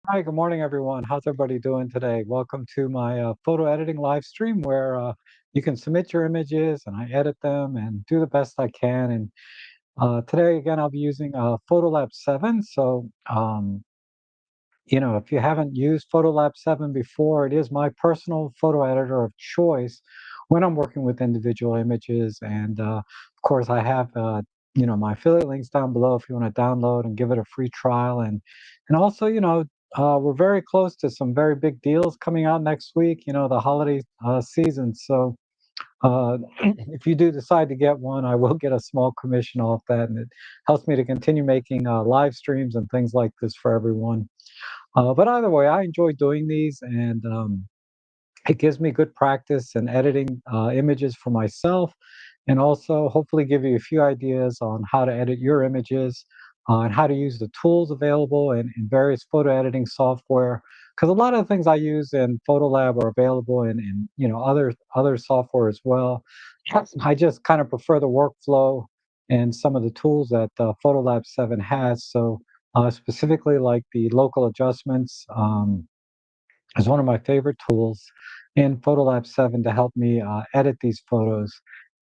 Hi, good morning, everyone. How's everybody doing today? Welcome to my photo editing live stream where you can submit your images and I edit them and do the best I can. And today, again, I'll be using Photolab 7. If you haven't used Photolab 7 before, it is my personal photo editor of choice when I'm working with individual images. And of course, I have my affiliate links down below if you want to download and give it a free trial. And also, we're very close to some very big deals coming out next week. The holiday season. So if you do decide to get one, I will get a small commission off that, and it helps me to continue making live streams and things like this for everyone. But either way, I enjoy doing these, and it gives me good practice in editing images for myself, and also hopefully give you a few ideas on how to edit your images and how to use the tools available in various photo editing software. Because a lot of the things I use in Photolab are available in other software as well. I just kind of prefer the workflow and some of the tools that Photolab 7 has. So specifically like the local adjustments is one of my favorite tools in Photolab 7 to help me edit these photos.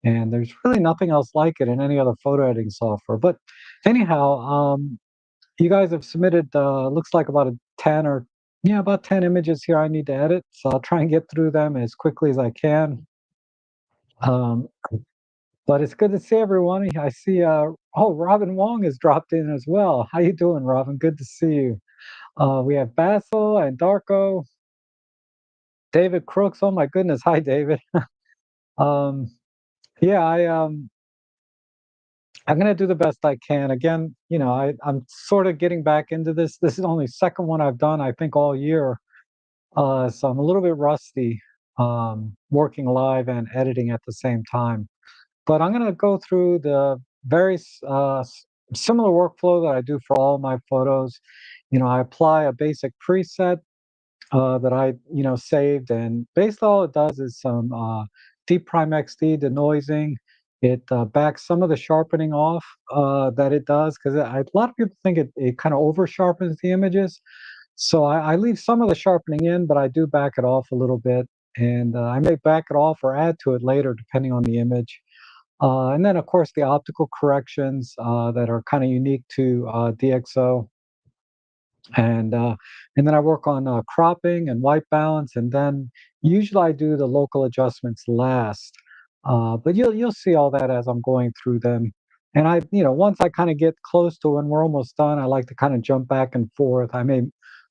And there's really nothing else like it in any other photo editing software. But anyhow, you guys have submitted, looks like about 10 images here I need to edit. So I'll try and get through them as quickly as I can. Um, but it's good to see everyone. I see, Robin Wong has dropped in as well. How you doing, Robin? Good to see you. We have Basil and Darko, David Crooks. Oh my goodness. Hi, David. Um, yeah, I'm gonna do the best I can. Again, I'm sort of getting back into this. This is only second one I've done, I think, all year. So I'm a little bit rusty, working live and editing at the same time. But I'm gonna go through the very similar workflow that I do for all my photos. I apply a basic preset that I saved, and basically all it does is some deep prime XD denoising. It backs some of the sharpening off that it does because a lot of people think it kind of over sharpens the images. So I leave some of the sharpening in, but I do back it off a little bit, and I may back it off or add to it later depending on the image. And then, of course, the optical corrections that are kind of unique to DxO, and uh, and then I work on cropping and white balance, and then usually I do the local adjustments last. But you'll see all that as I'm going through them. And once I kind of get close to when we're almost done, I like to kind of jump back and forth. I may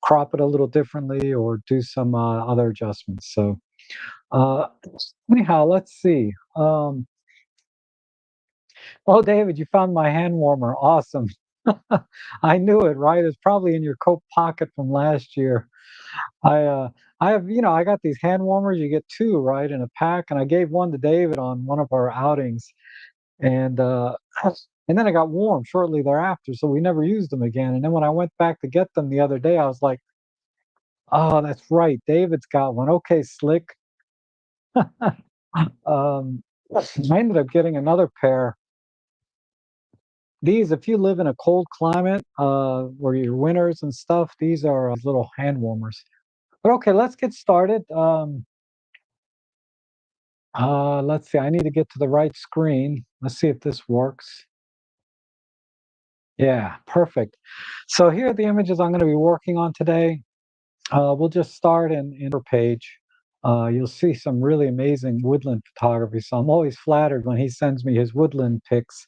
crop it a little differently or do some other adjustments. So uh, anyhow, let's see. Oh, David, you found my hand warmer. Awesome. I knew it, right? It's probably in your coat pocket from last year. I uh I got these hand warmers. You get two, right, in a pack, and I gave one to David on one of our outings, and and then I got warm shortly thereafter, so we never used them again. And then when I went back to get them the other day, I was like, "Oh, that's right, David's got one. Okay, slick." Um, I ended up getting another pair. These, if you live in a cold climate, where your winters and stuff, these are little hand warmers. But okay, let's get started. Let's see. I need to get to the right screen. Let's see if this works. Yeah, perfect. So here are the images I'm going to be working on today. We'll just start in our page. You'll see some really amazing woodland photography. So I'm always flattered when he sends me his woodland pics.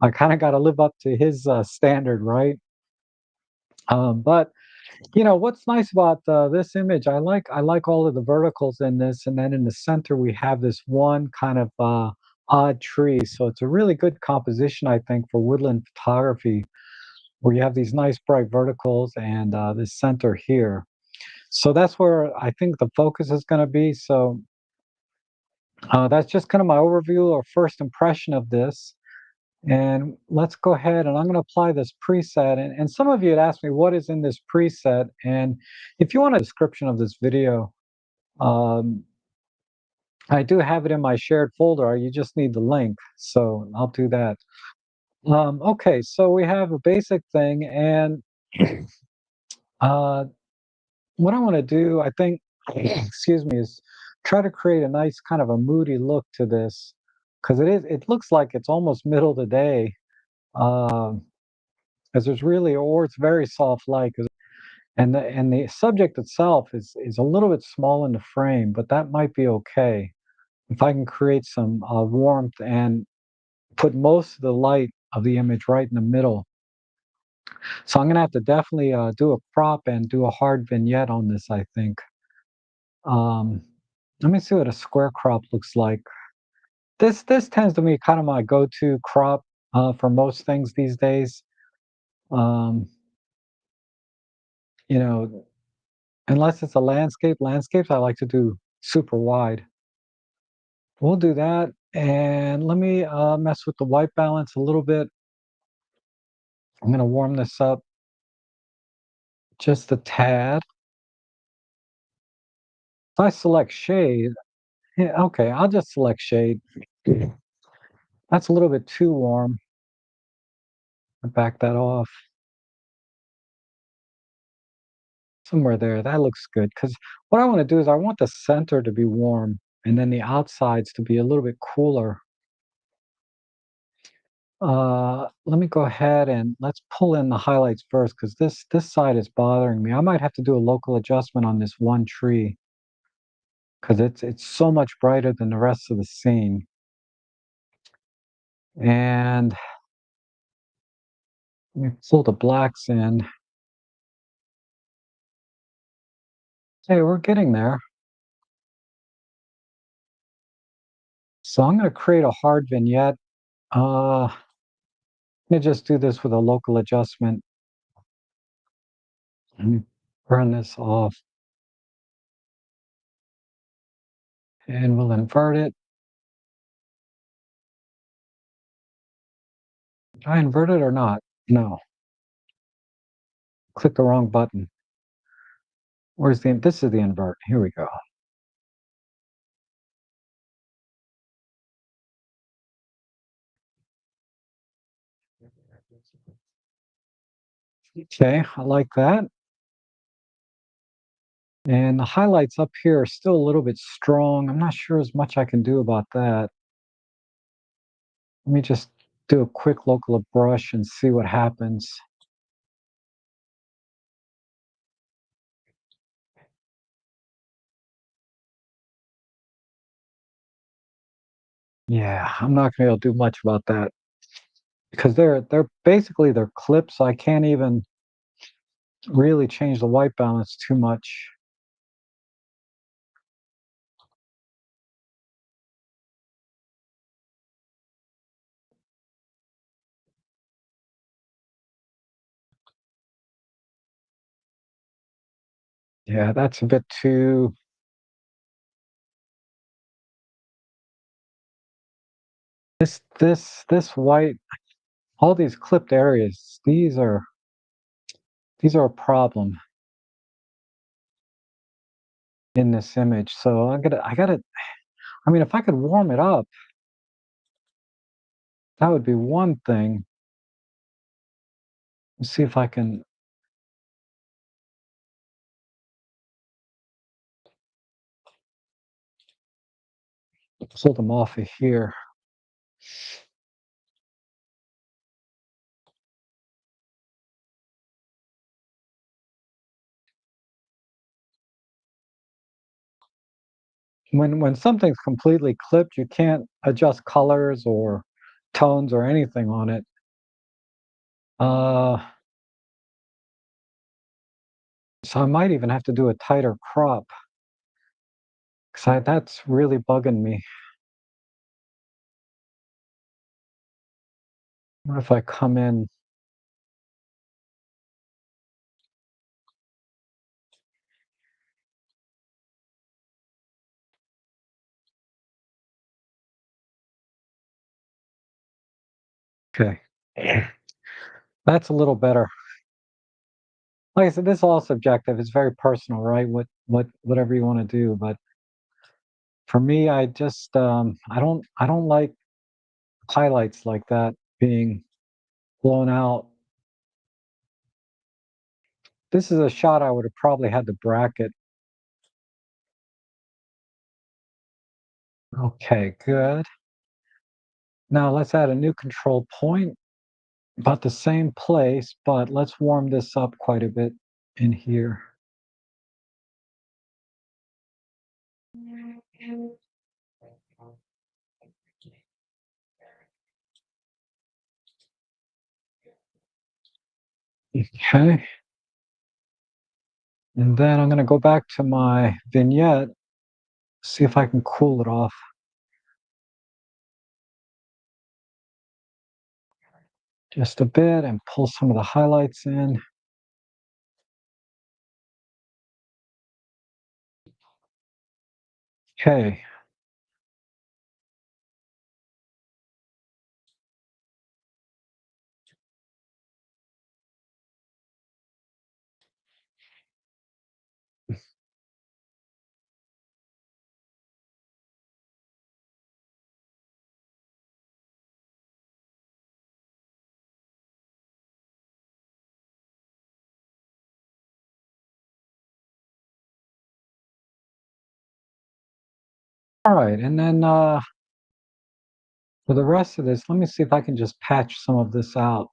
I kind of got to live up to his standard, right? But what's nice about this image, I like all of the verticals in this, and then in the center we have this one kind of odd tree. So it's a really good composition, I think, for woodland photography, where you have these nice bright verticals and this center here. So that's where I think the focus is going to be. So that's just kind of my overview or first impression of this. And let's go ahead and I'm going to apply this preset. And some of you had asked me what is in this preset. And if you want a description of this video, um, I do have it in my shared folder. You just need the link. So I'll do that. Okay, so we have a basic thing. And uh, what I want to do, I think, excuse me, is try to create a nice kind of a moody look to this, because it looks like it's almost middle of the day, um, as there's really, or it's very soft light, 'cause and the subject itself is a little bit small in the frame, but that might be okay. If I can create some, warmth and put most of the light of the image right in the middle. So I'm gonna have to definitely, do a crop and do a hard vignette on this, I think. Um, Let me see what a square crop looks like. This tends to be kind of my go-to crop, for most things these days. Um, you know, unless it's a landscape. Landscapes I like to do super wide. We'll do that, and let me, mess with the white balance a little bit. I'm gonna warm this up just a tad. If I select shade, yeah, okay, I'll just select shade. That's a little bit too warm. Back that off somewhere there. That looks good. Because what I want to do is I want the center to be warm and then the outsides to be a little bit cooler. Let me go ahead and let's pull in the highlights first because this side is bothering me. I might have to do a local adjustment on this one tree because it's so much brighter than the rest of the scene. And let me pull the blacks in. Hey, we're getting there. So I'm going to create a hard vignette. Let me just do this with a local adjustment. Let me burn this off and we'll invert it. Did I invert it or not? No, click the wrong button. Where's this is the invert. Here we go. Okay, I like that. And the highlights up here are still a little bit strong. I'm not sure as much I can do about that. Let me just do a quick local brush and see what happens. Yeah, I'm not gonna be able to do much about that because they're basically they're clips. So I can't even really change the white balance too much. Yeah, that's a bit too. This white, all these clipped areas, these are a problem in this image. So I gotta, I mean, if I could warm it up, that would be one thing. Let's see if I can pull them off of here. When something's completely clipped, you can't adjust colors or tones or anything on it. Uh, so I might even have to do a tighter crop because that's really bugging me. What if I come in? Okay, that's a little better. Like I said, this is all subjective. It's very personal, right? Whatever you want to do. But for me, I just I don't like highlights like that being blown out. this is a shot I would have probably had to bracket. Okay, good. Now let's add a new control point, about the same place, but let's warm this up quite a bit in here. Okay. And then I'm going to go back to my vignette, see if I can cool it off. Just a bit and pull some of the highlights in. Okay. All right. And then for the rest of this, let me see if I can just patch some of this out.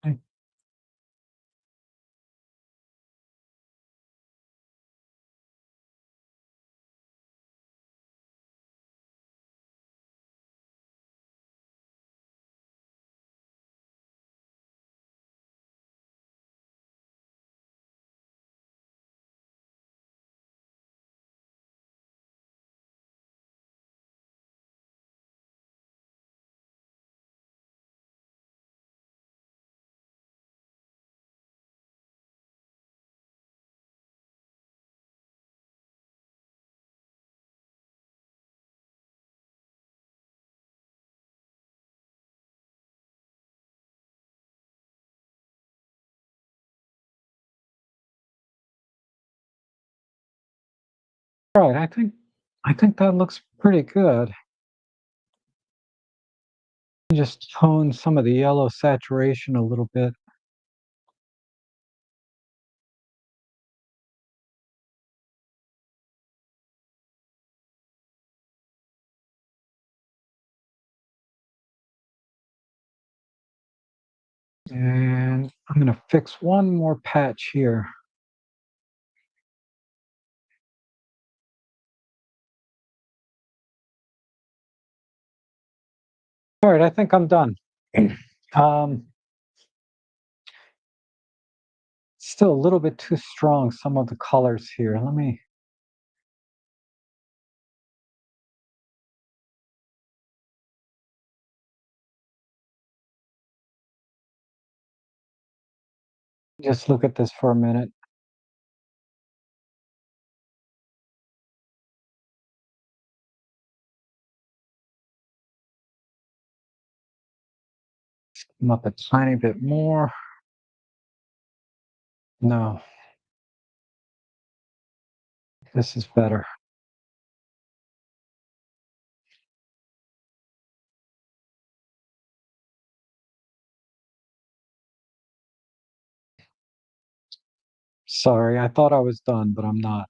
Okay. All right. I think that looks pretty good. Just tone some of the yellow saturation a little bit. And I'm going to fix one more patch here. All right, I think I'm done. Um, Still a little bit too strong, some of the colors here. Let me just look at this for a minute. Come up a tiny bit more. No, this is better. Sorry, I thought I was done, but I'm not.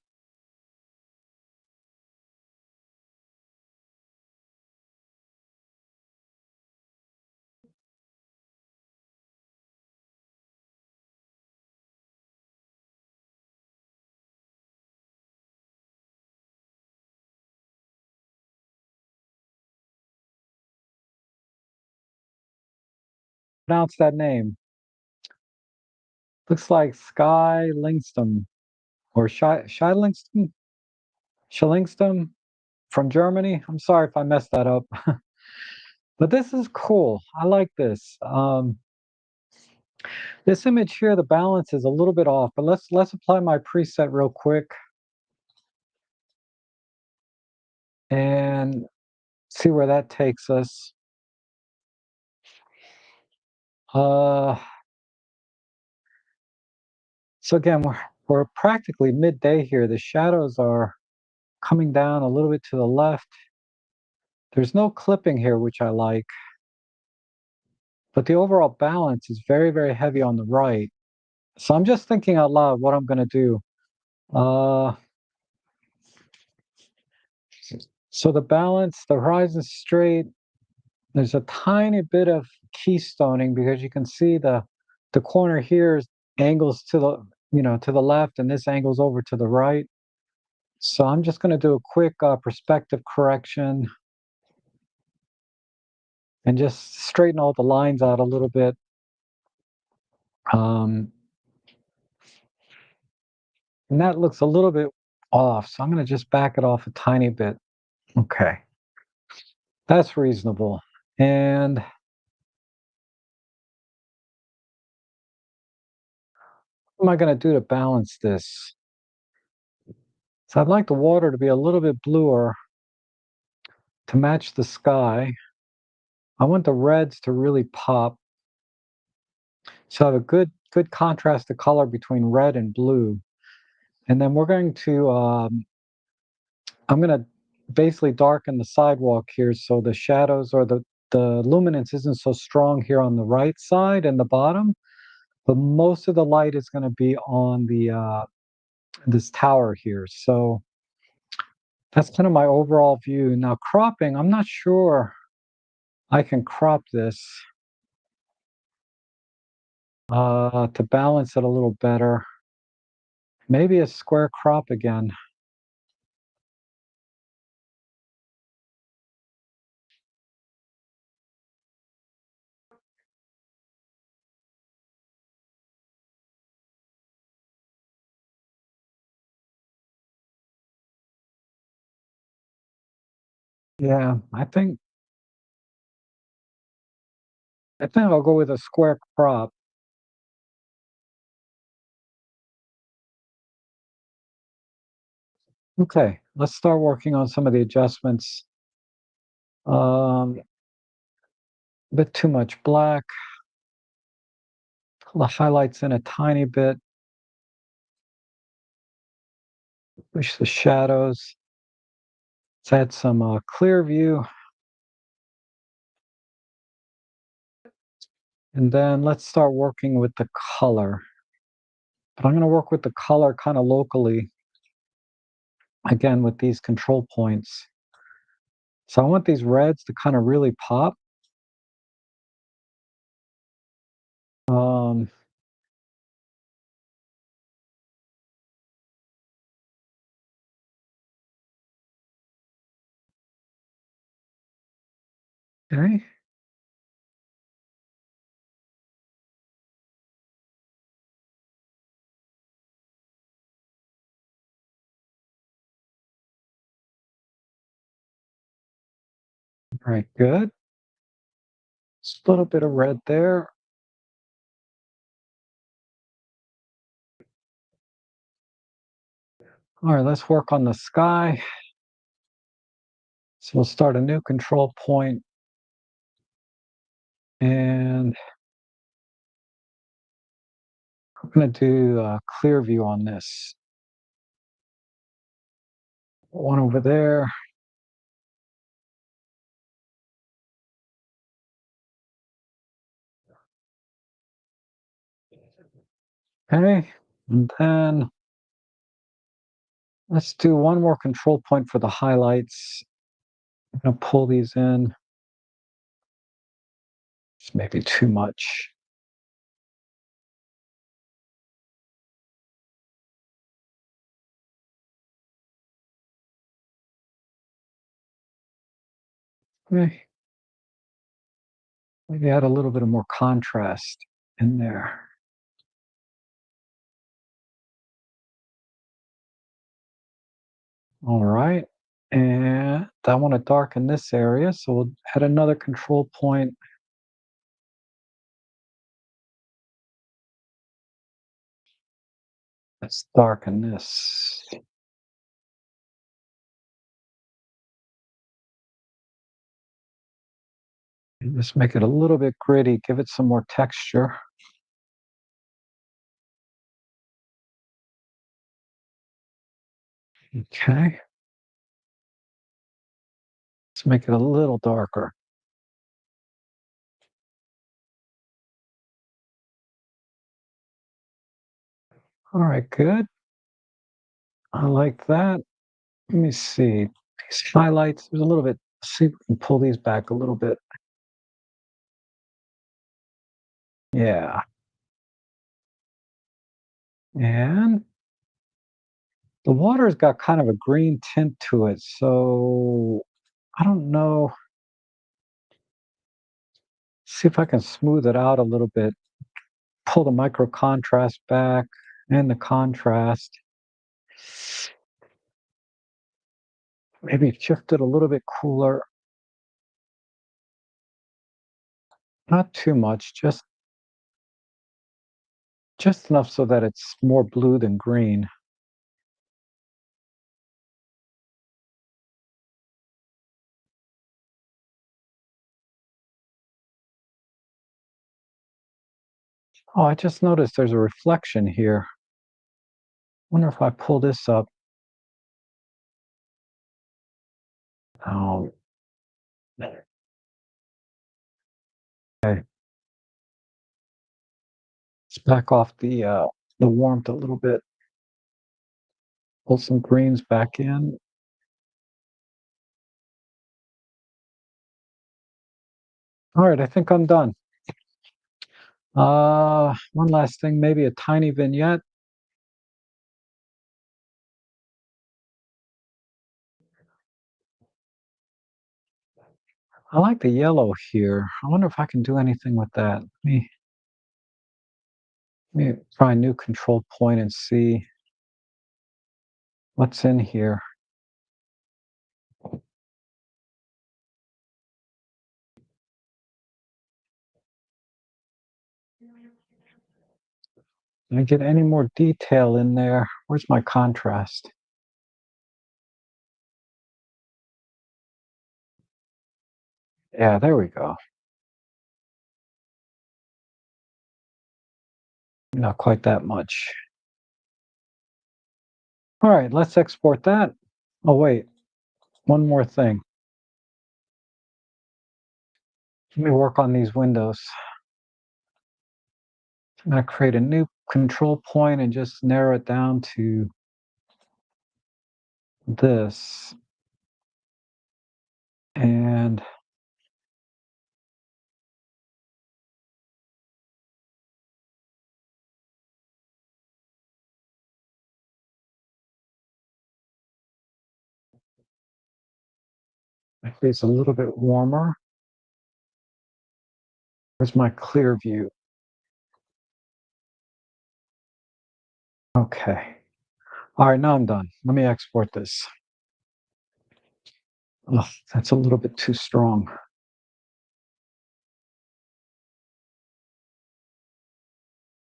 Pronounce that name. Looks like Sky Lingston or Lingston? Schillingston from Germany. I'm sorry if I messed that up. But this is cool. I like this. This image here, the balance is a little bit off, but let's apply my preset real quick. And See where that takes us. Uh, so again, we're practically midday here. The shadows are coming down a little bit to the left. There's no clipping here, which I like, but the overall balance is very, very heavy on the right. So I'm just thinking out loud what I'm going to do. Uh, so the balance, the horizon's straight. There's a tiny bit of keystoning because you can see the corner here angles to the to the left, and this angles over to the right. So I'm just going to do a quick perspective correction and just straighten all the lines out a little bit. Um, and that looks a little bit off, so I'm going to just back it off a tiny bit. Okay, that's reasonable. And what am I going to do to balance this? So I'd like the water to be a little bit bluer to match the sky. I want the reds to really pop. So I have a good contrast of color between red and blue. And then we're going to I'm going to basically darken the sidewalk here so the shadows or the luminance isn't so strong here on the right side and the bottom, but most of the light is going to be on the this tower here. So that's kind of my overall view. Now cropping, I'm not sure I can crop this to balance it a little better. Maybe a square crop again. Yeah, I think I'll go with a square crop. Okay, let's start working on some of the adjustments. A bit too much black. Pull the highlights in a tiny bit. Push the shadows. Let's add some clear view. And then let's start working with the color. But I'm going to work with the color kind of locally, again, with these control points. So I want these reds to kind of really pop. Um, okay. All right, good. Just a little bit of red there. All right, let's work on the sky. So we'll start a new control point, and I'm going to do a clear view on this. One over there. Okay, and then let's do one more control point for the highlights. I'm going to pull these in. It's maybe too much. Okay, maybe add a little bit of more contrast in there. All right, and I want to darken this area, so we'll add another control point. Let's darken this. Just make it a little bit gritty, give it some more texture. Okay, let's make it a little darker. All right, good. I like that. Let me see. These highlights, there's a little bit, see if we can pull these back a little bit. Yeah. And the water's got kind of a green tint to it. So I don't know. See if I can smooth it out a little bit. Pull the micro contrast back and the contrast. Maybe shift it a little bit cooler. Not too much, just enough so that it's more blue than green. Oh, I just noticed there's a reflection here. Wonder if I pull this up. Oh, okay. Let's back off the warmth a little bit. Pull some greens back in. All right, I think I'm done. One last thing, maybe a tiny vignette. I like the yellow here. I wonder if I can do anything with that. Let me try a new control point and see what's in here. Can I get any more detail in there? Where's my contrast? Yeah, there we go. Not quite that much. All right, let's export that. Oh, wait, one more thing. Let me work on these windows. I'm going to create a new control point and just narrow it down to this. And make these a little bit warmer. Where's my clear view? Okay. All right, now I'm done. Let me export this. Oh, that's a little bit too strong.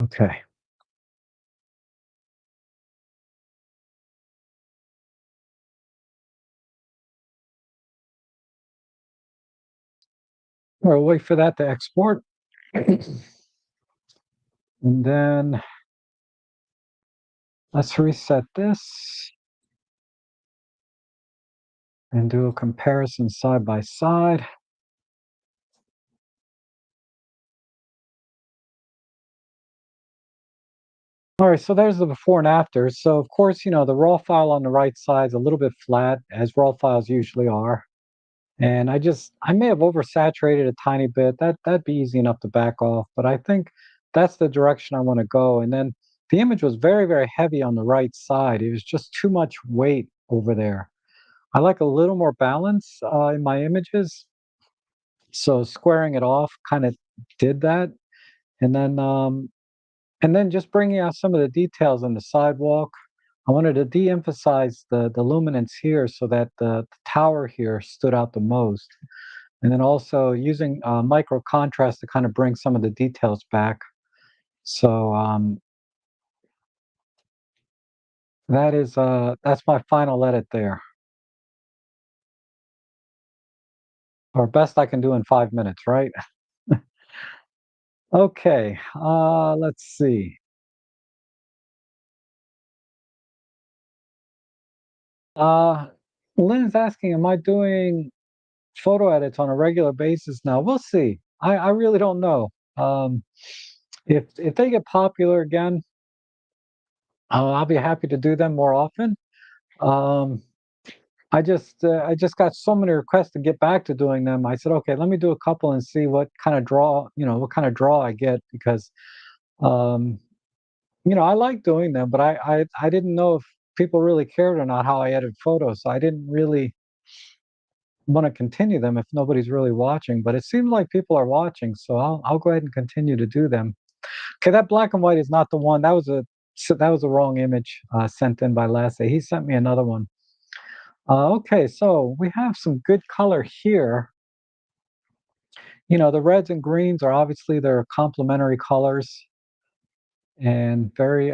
Okay. We'll wait for that to export. And then let's reset this and do a comparison side by side. All right, so there's the before and after. So of course, the raw file on the right side is a little bit flat, as raw files usually are. And I may have oversaturated a tiny bit. That'd be easy enough to back off, but I think that's the direction I want to go. And then the image was very, very heavy on the right side. It was just too much weight over there. I like a little more balance in my images. So squaring it off kind of did that. And then just bringing out some of the details on the sidewalk. I wanted to de-emphasize the luminance here so that the tower here stood out the most. And then also using micro contrast to kind of bring some of the details back. So that's my final edit there. or best I can do in 5 minutes, right? Okay, let's see. Uh, Lynn's asking, am I doing photo edits on a regular basis now? We'll see. I really don't know. Um, if they get popular again, I'll be happy to do them more often. Um, I just got so many requests to get back to doing them. I said, okay, let me do a couple and see what kind of draw, what kind of draw I get because um, I like doing them, but I didn't know if people really cared or not how I edit photos, so I didn't really want to continue them if nobody's really watching. But it seems like people are watching, so I'll go ahead and continue to do them. Okay, that black and white is not the one. That was a wrong image sent in by Lasse. He sent me another one. Okay, so we have some good color here. The reds and greens are obviously they're complementary colors and very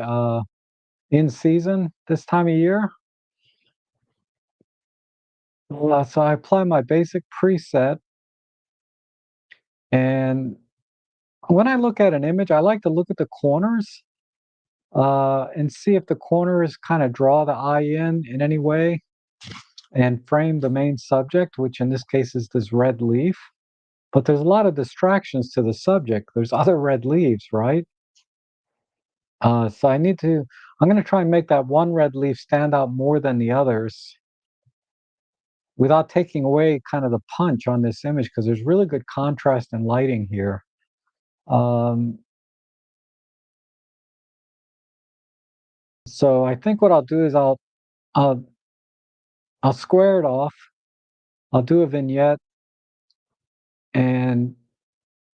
in season this time of year. So I apply my basic preset, and when I look at an image, I like to look at the corners and see if the corners kind of draw the eye in any way and frame the main subject, which in this case is this red leaf. But there's a lot of distractions to the subject. There's other red leaves, right? So I'm going to try and make that one red leaf stand out more than the others without taking away kind of the punch on this image because there's really good contrast and lighting here. Um, so I think what I'll do is I'll I'll square it off. I'll do a vignette and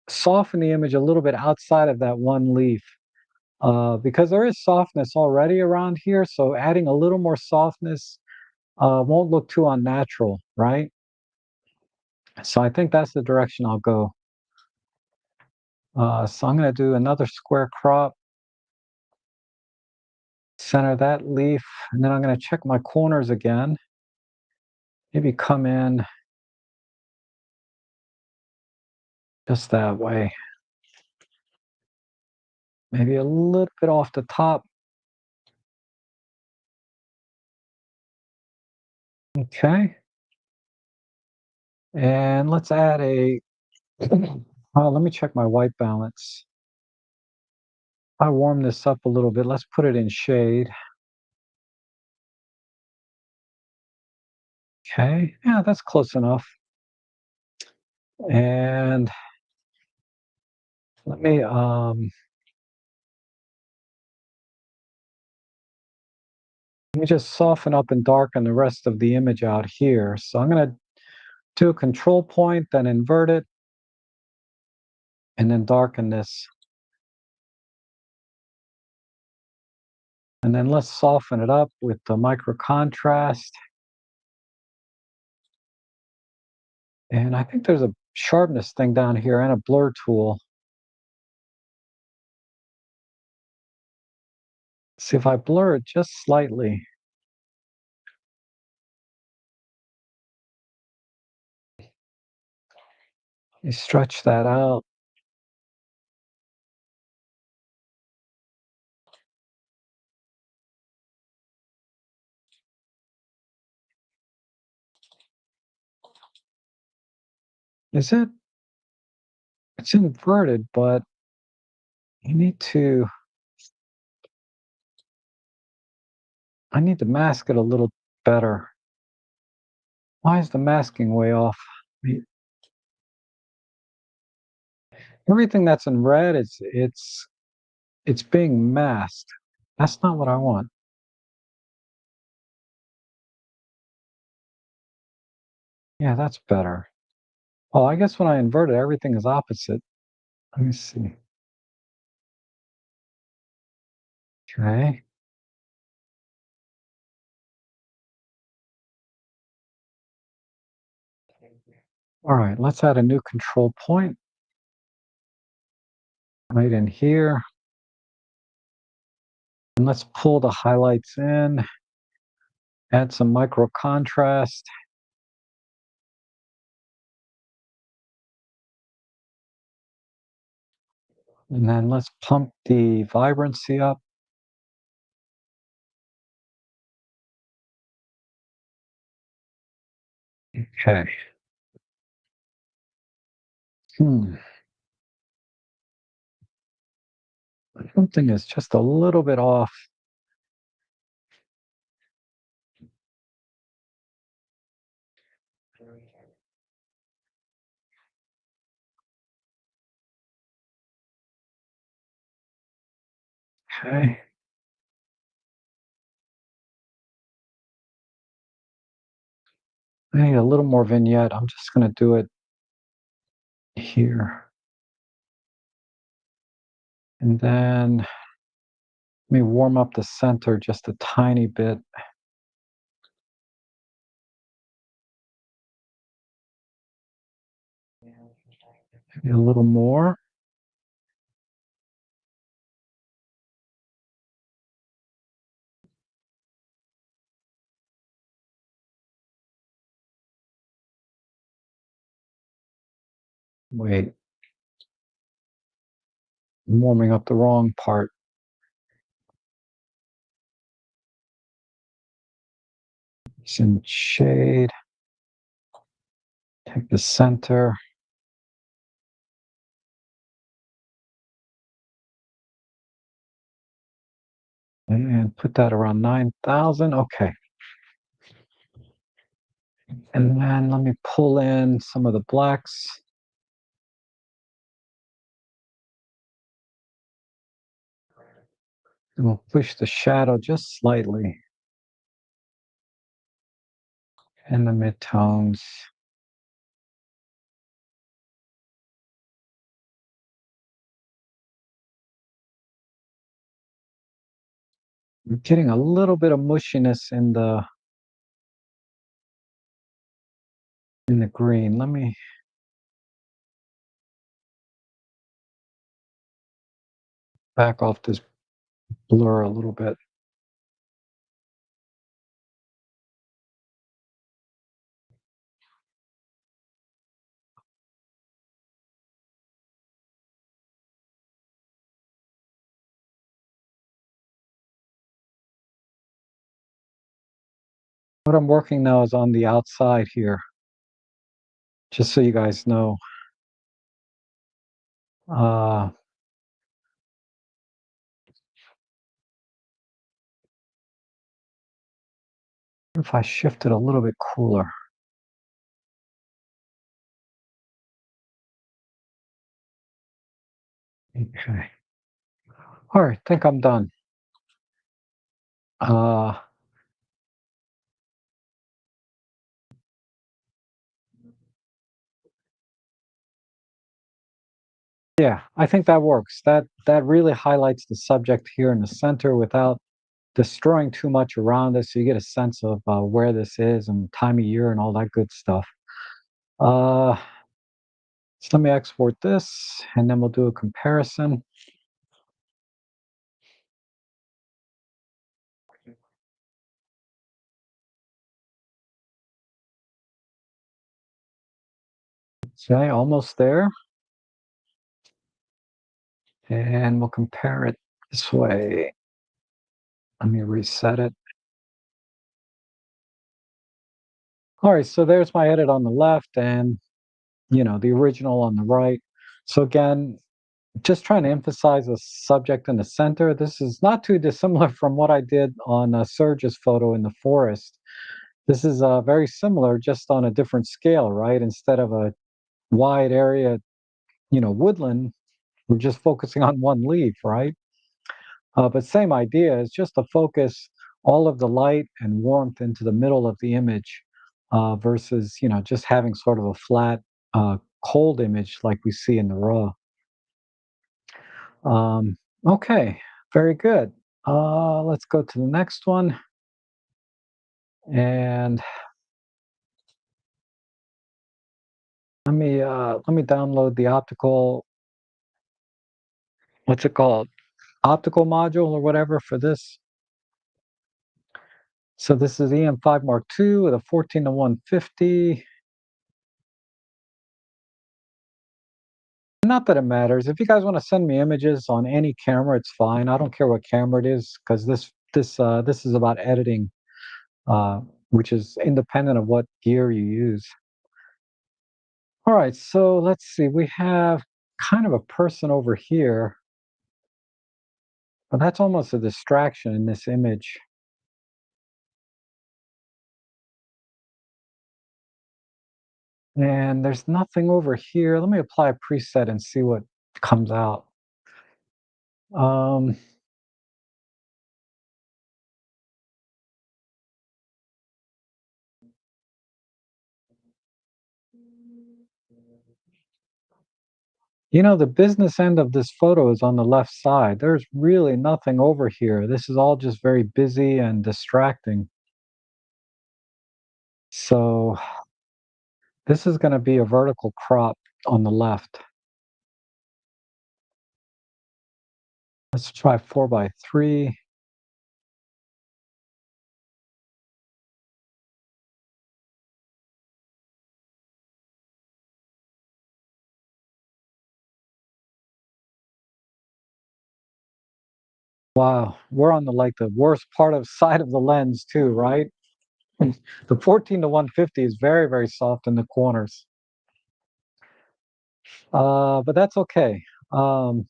soften the image a little bit outside of that one leaf because there is softness already around here. So adding a little more softness won't look too unnatural, right? So I think that's the direction I'll go. So I'm going to do another square crop, center that leaf, and then I'm going to check my corners again. Maybe come in just that way. Maybe a little bit off the top. Okay. And let's add let me check my white balance. I warm this up a little bit. Let's put it in shade. Okay. Yeah, that's close enough. And let me um let me just soften up and darken the rest of the image out here. So I'm going to do a control point, then invert it, and then darken this. And then let's soften it up with the micro contrast. And I think there's a sharpness thing down here and a blur tool. See if I blur it just slightly. You stretch that out. Is it? It's inverted, but you need to, I need to mask it a little better. Why is the masking way off? The- Everything that's in red, it's being masked. That's not what I want. Yeah, that's better. Oh, I guess when I invert it, everything is opposite. Let me see. Okay. All right, let's add a new control point right in here. And let's pull the highlights in, add some micro contrast. And then let's pump the vibrancy up. Okay. Hmm. Something is just a little bit off. Okay. I need a little more vignette. I'm just going to do it here. And then let me warm up the center just a tiny bit. Maybe a little more. Wait, I'm warming up the wrong part. It's in shade. Take the center and put that around 9,000. Okay. And then let me pull in some of the blacks. And we'll push the shadow just slightly in the midtones. I'm getting a little bit of mushiness in the green. Let me back off this blur a little bit. What I'm working now is on the outside here, just so you guys know. Uh, if I shift it a little bit cooler. Okay. All right, think I'm done. Uh, yeah, I think that works. That really highlights the subject here in the center without destroying too much around it, so you get a sense of where this is and time of year and all that good stuff. Uh, so let me export this, and then we'll do a comparison. Okay, almost there. And we'll compare it this way. Let me reset it. All right, so there's my edit on the left and, the original on the right. So again, just trying to emphasize the subject in the center. This is not too dissimilar from what I did on Serge's photo in the forest. This is very similar, just on a different scale, right? Instead of a wide area, woodland, we're just focusing on one leaf, right? But same idea is just to focus all of the light and warmth into the middle of the image versus, just having sort of a flat, cold image like we see in the raw. Um, okay, very good. Let's go to the next one. And let me download the optical, what's it called? Optical module or whatever for this. So this is EM5 Mark II with a 14 to 150. Not that it matters. If you guys want to send me images on any camera, it's fine. I don't care what camera it is because this is about editing, uh, which is independent of what gear you use. All right, so let's see. We have kind of a person over here, but that's almost a distraction in this image. And there's nothing over here. Let me apply a preset and see what comes out. Um, the business end of this photo is on the left side. There's really nothing over here. This is all just very busy and distracting. So this is going to be a vertical crop on the left. Let's try 4:3. Wow, we're on the worst part of side of the lens too, right? The 14 to 150 is very, very soft in the corners. But that's okay. Um,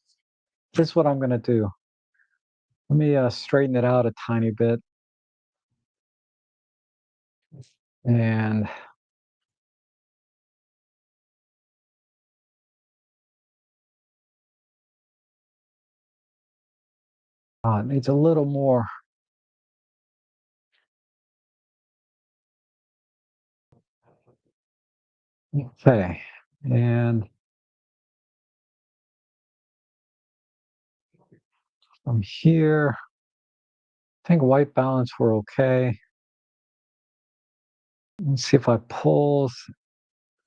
this is what I'm gonna do. Let me straighten it out a tiny bit, and it needs a little more. Okay, and from here, I think white balance we're okay. Let's see if I pull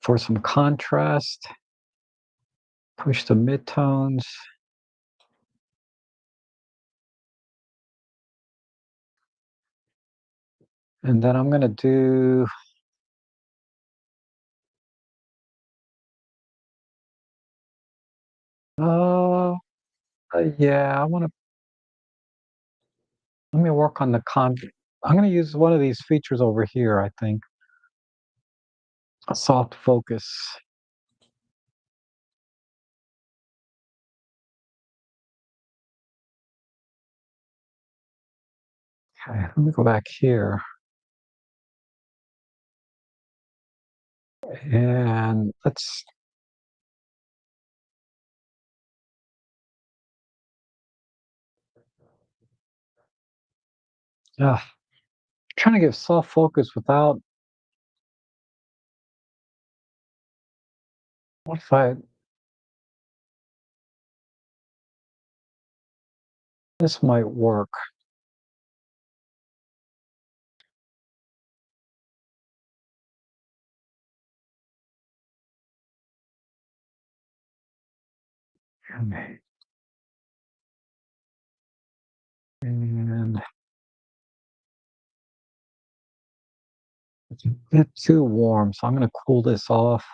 for some contrast, push the midtones, and then I'm gonna do. Uh, yeah, I want to. Let me work on the con. I'm gonna use one of these features over here. I think a soft focus. Okay, let me go back here. And let's, trying to give soft focus without, what if I, this might work. Okay. And it's a bit too warm, so I'm going to cool this off.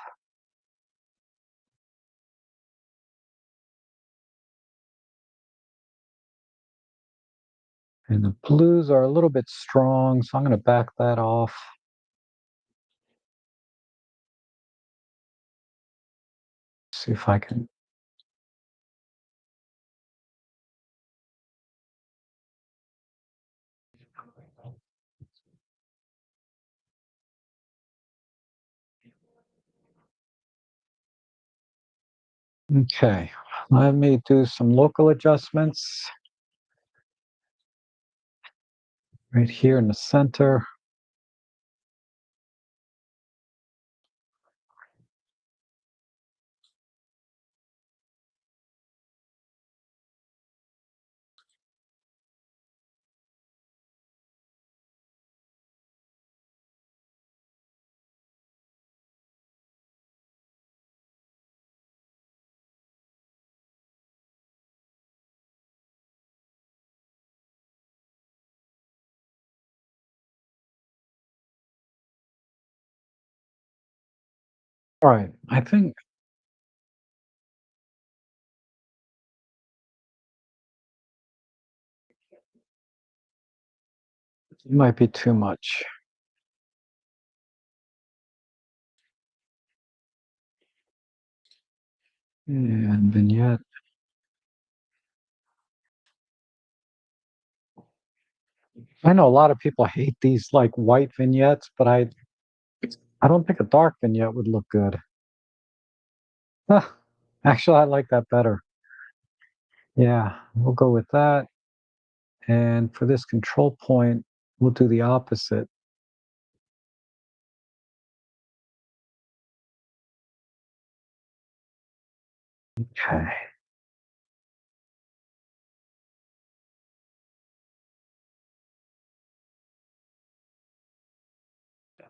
And the blues are a little bit strong, so I'm going to back that off. See if I can. Okay, let me do some local adjustments right here in the center. All right, I think It might be too much. And vignette. I know a lot of people hate these like white vignettes, but I don't think a dark vignette would look good. Ah, actually, I like that better. Yeah, we'll go with that. And for this control point, we'll do the opposite. Okay.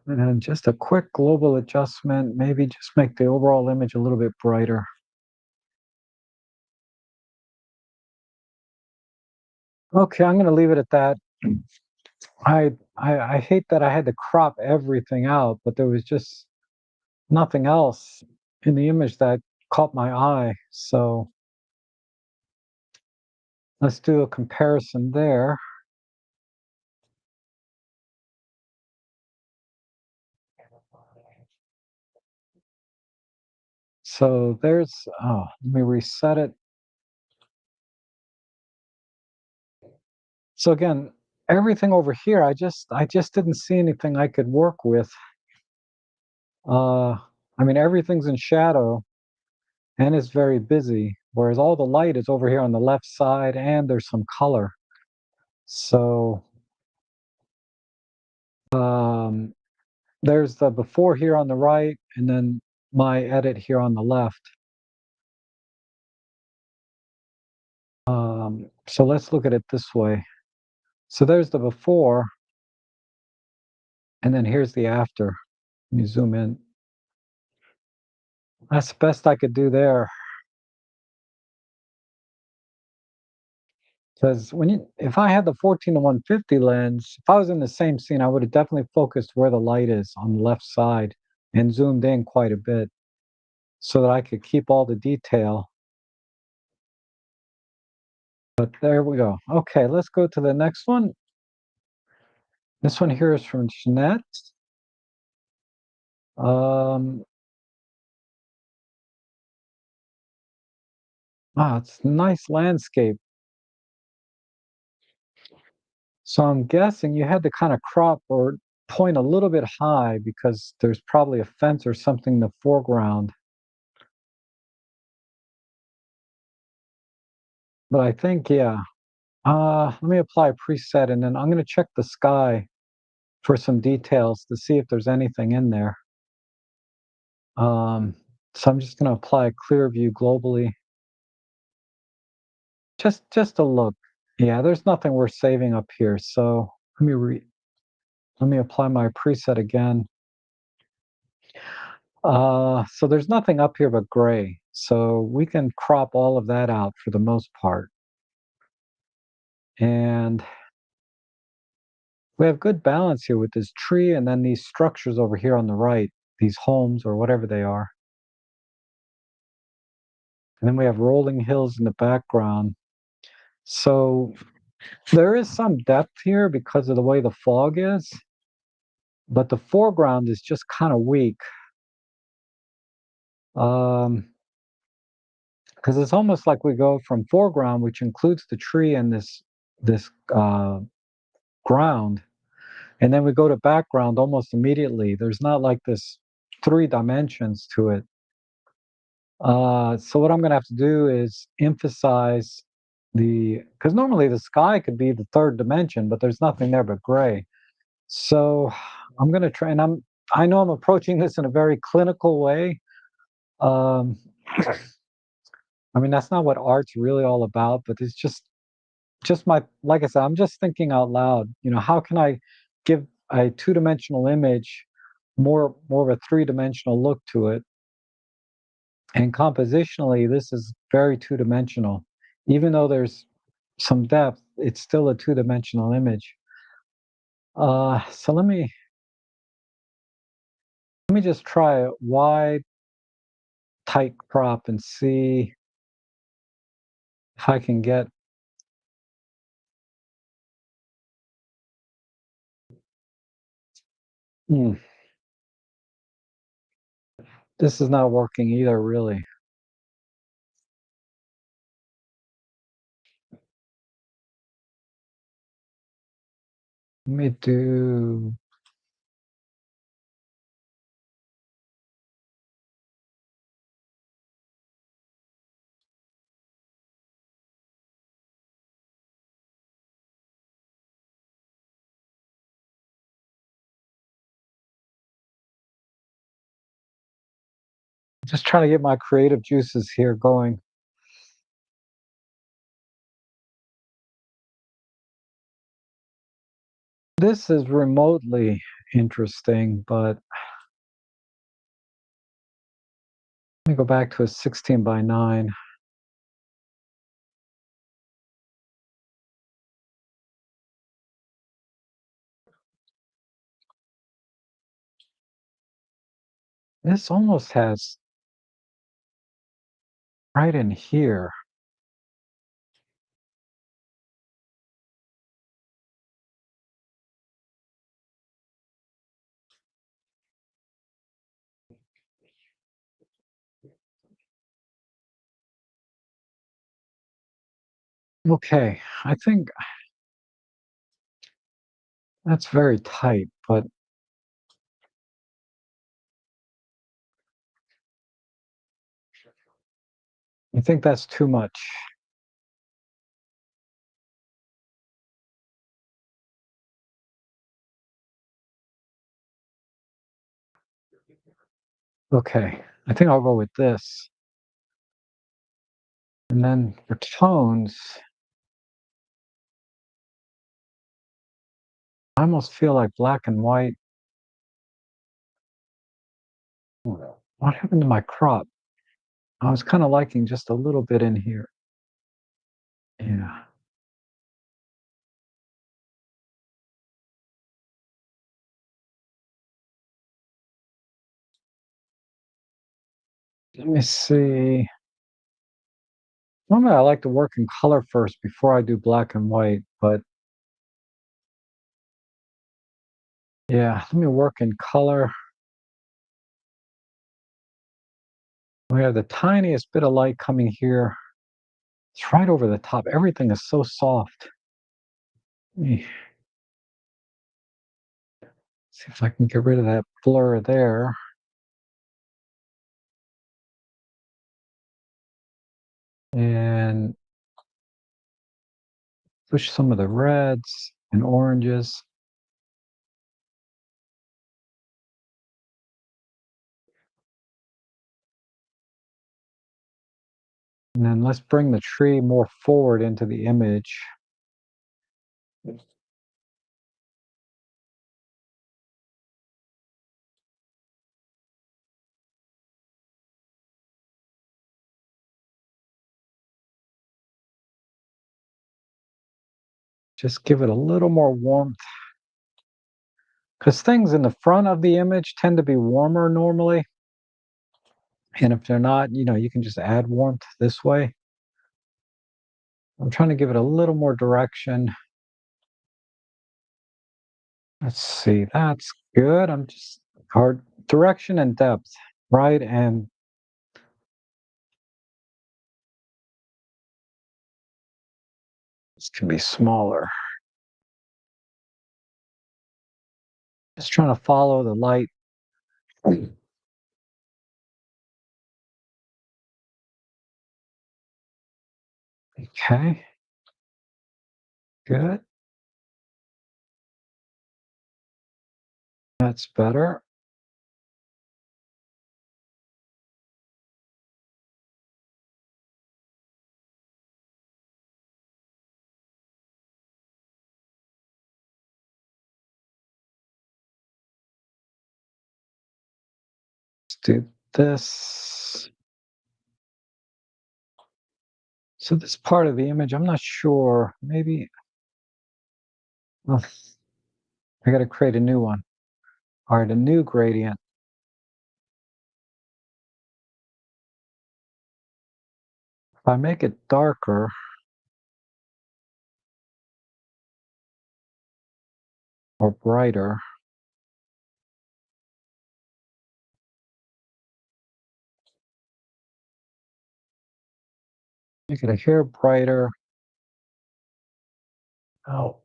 And then just a quick global adjustment, maybe just make the overall image a little bit brighter. Okay, I'm going to leave it at that. I hate that I had to crop everything out, but there was just nothing else in the image that caught my eye. So let's do a comparison there. So there's, oh, let me reset it. So again, everything over here, I just didn't see anything I could work with. Uh, I mean, everything's in shadow and is very busy, whereas all the light is over here on the left side and there's some color. So um, there's the before here on the right, and then my edit here on the left. So let's look at it this way. So there's the before, and then here's the after. Let me zoom in. That's the best I could do there. Because if I had the 14 to 150 lens, if I was in the same scene, I would have definitely focused where the light is on the left side and zoomed in quite a bit so that I could keep all the detail. But there we go. Okay, let's go to the next one. This one here is from Jeanette. Um, it's nice landscape. So I'm guessing you had to kind of crop or point a little bit high because there's probably a fence or something in the foreground. But I think, yeah. Let me apply a preset and then I'm going to check the sky for some details to see if there's anything in there. Um, so I'm just going to apply a clear view globally. Just a look. Yeah, there's nothing worth saving up here. So let me apply my preset again. So there's nothing up here but gray. So we can crop all of that out for the most part. And we have good balance here with this tree and then these structures over here on the right, these homes or whatever they are. And then we have rolling hills in the background. So there is some depth here because of the way the fog is, but the foreground is just kind of weak. Because it's almost like we go from foreground, which includes the tree and this ground, and then we go to background almost immediately. There's not like this three dimensions to it. So what I'm going to have to do is emphasize because normally the sky could be the third dimension, but there's nothing there but gray. So I'm going to try, and I know I'm approaching this in a very clinical way. Um, I mean, that's not what art's really all about, but it's just my, like I said, I'm just thinking out loud. How can I give a two-dimensional image more of a three-dimensional look to it? And compositionally, this is very two-dimensional. Even though there's some depth, it's still a two-dimensional image. So let me just try a wide, tight crop and see if I can get Hmm. This is not working either, really. Let me do, just trying to get my creative juices here going. This is remotely interesting, but let me go back to a 16 by 9. This almost has right in here. Okay, I think that's very tight, but I think that's too much. Okay, I think I'll go with this. And then for tones, I almost feel like black and white. What happened to my crop? I was kind of liking just a little bit in here. Yeah. Let me see. Normally, I like to work in color first before I do black and white, but yeah, let me work in color. We have the tiniest bit of light coming here. It's right over the top. Everything is so soft. Let me see if I can get rid of that blur there and push some of the reds and oranges. And then let's bring the tree more forward into the image. Just give it a little more warmth because things in the front of the image tend to be warmer normally. And if they're not, you can just add warmth this way. I'm trying to give it a little more direction. Let's see, that's good. I'm just hard direction and depth, right? And this can be smaller. Just trying to follow the light. Okay, good. That's better. Let's do this. So this part of the image, I'm not sure. Maybe oh, I got to create a new one. All right, a new gradient. If I make it darker or brighter, Make it a hair brighter. Oh,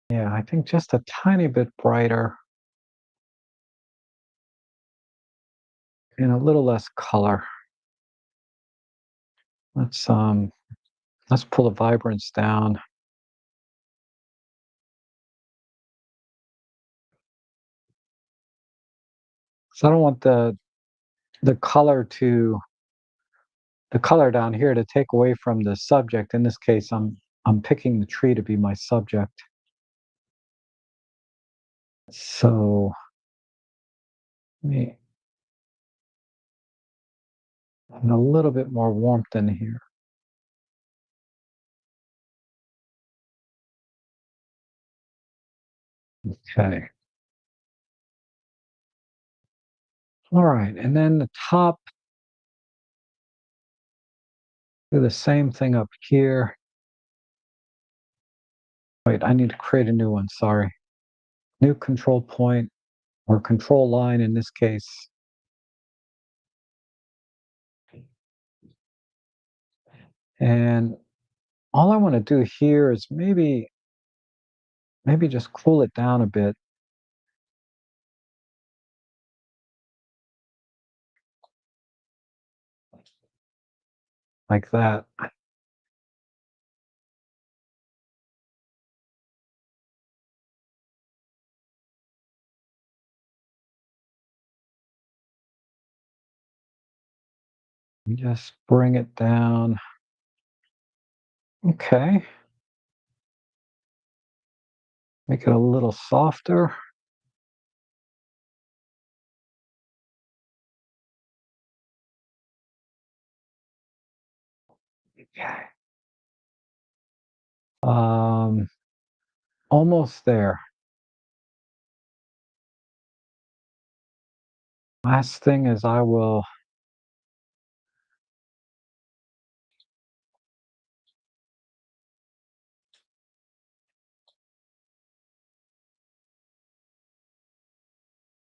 yeah, I think just a tiny bit brighter and a little less color. Let's um let's pull the vibrance down. So I don't want the color to the color down here to take away from the subject. In this case, I'm picking the tree to be my subject. So let me and a little bit more warmth in here. Okay. All right. And then the top, do the same thing up here. Wait, I need to create a new one. Sorry. New control point or control line in this case. And all I want to do here is maybe just cool it down a bit like that. Just bring it down. Okay. Make it a little softer. Okay. Um, almost there. Last thing is I will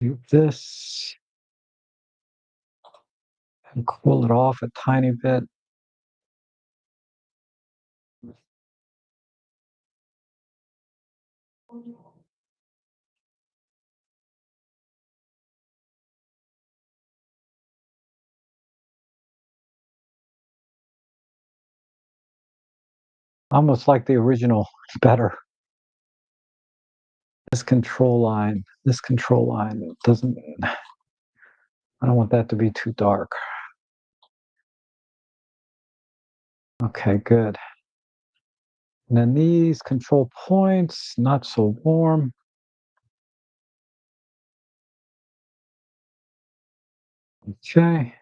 do this and cool it off a tiny bit. Almost like the original, better. This control line doesn't, I don't want that to be too dark. Okay, good. And then these control points, not so warm. Okay.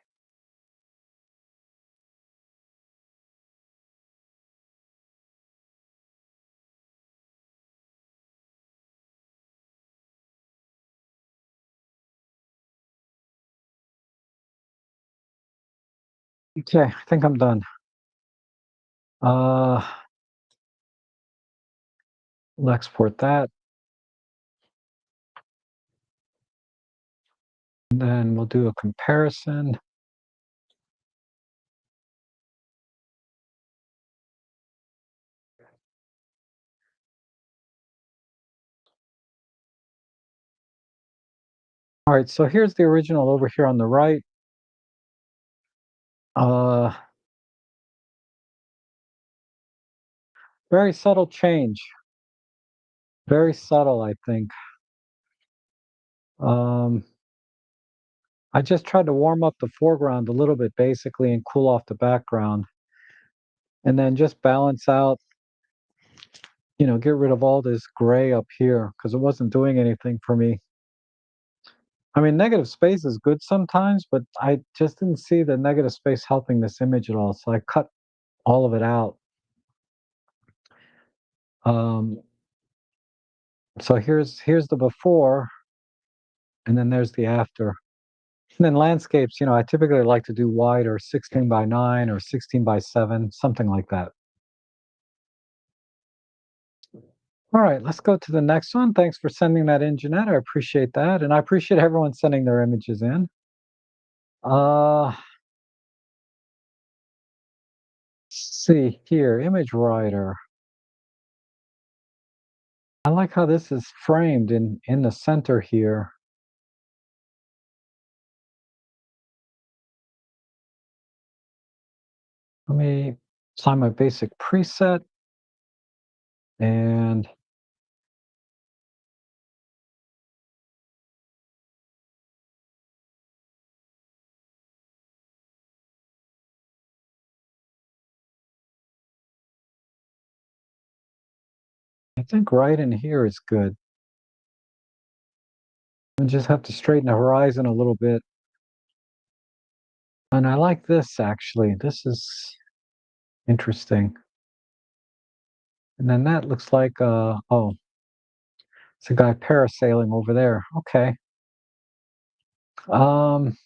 Okay, I think I'm done. Uh, we'll export that. And then we'll do a comparison. All right, so here's the original over here on the right. Uh, very subtle change. Very subtle, I think. Um, I just tried to warm up the foreground a little bit, basically, and cool off the background. And then just balance out, get rid of all this gray up here because it wasn't doing anything for me. I mean, negative space is good sometimes, but I just didn't see the negative space helping this image at all. So I cut all of it out. Um, so here's the before, and then there's the after. And then landscapes, I typically like to do wide or 16 by 9 or 16 by 7, something like that. All right, let's go to the next one. Thanks for sending that in, Jeanette. I appreciate that. And I appreciate everyone sending their images in. Let's see here, image writer. I like how this is framed in the center here. Let me find my basic preset, and I think right in here is good. I just have to straighten the horizon a little bit. And I like this actually. This is interesting. And then that looks like oh, it's a guy parasailing over there. Okay. Um,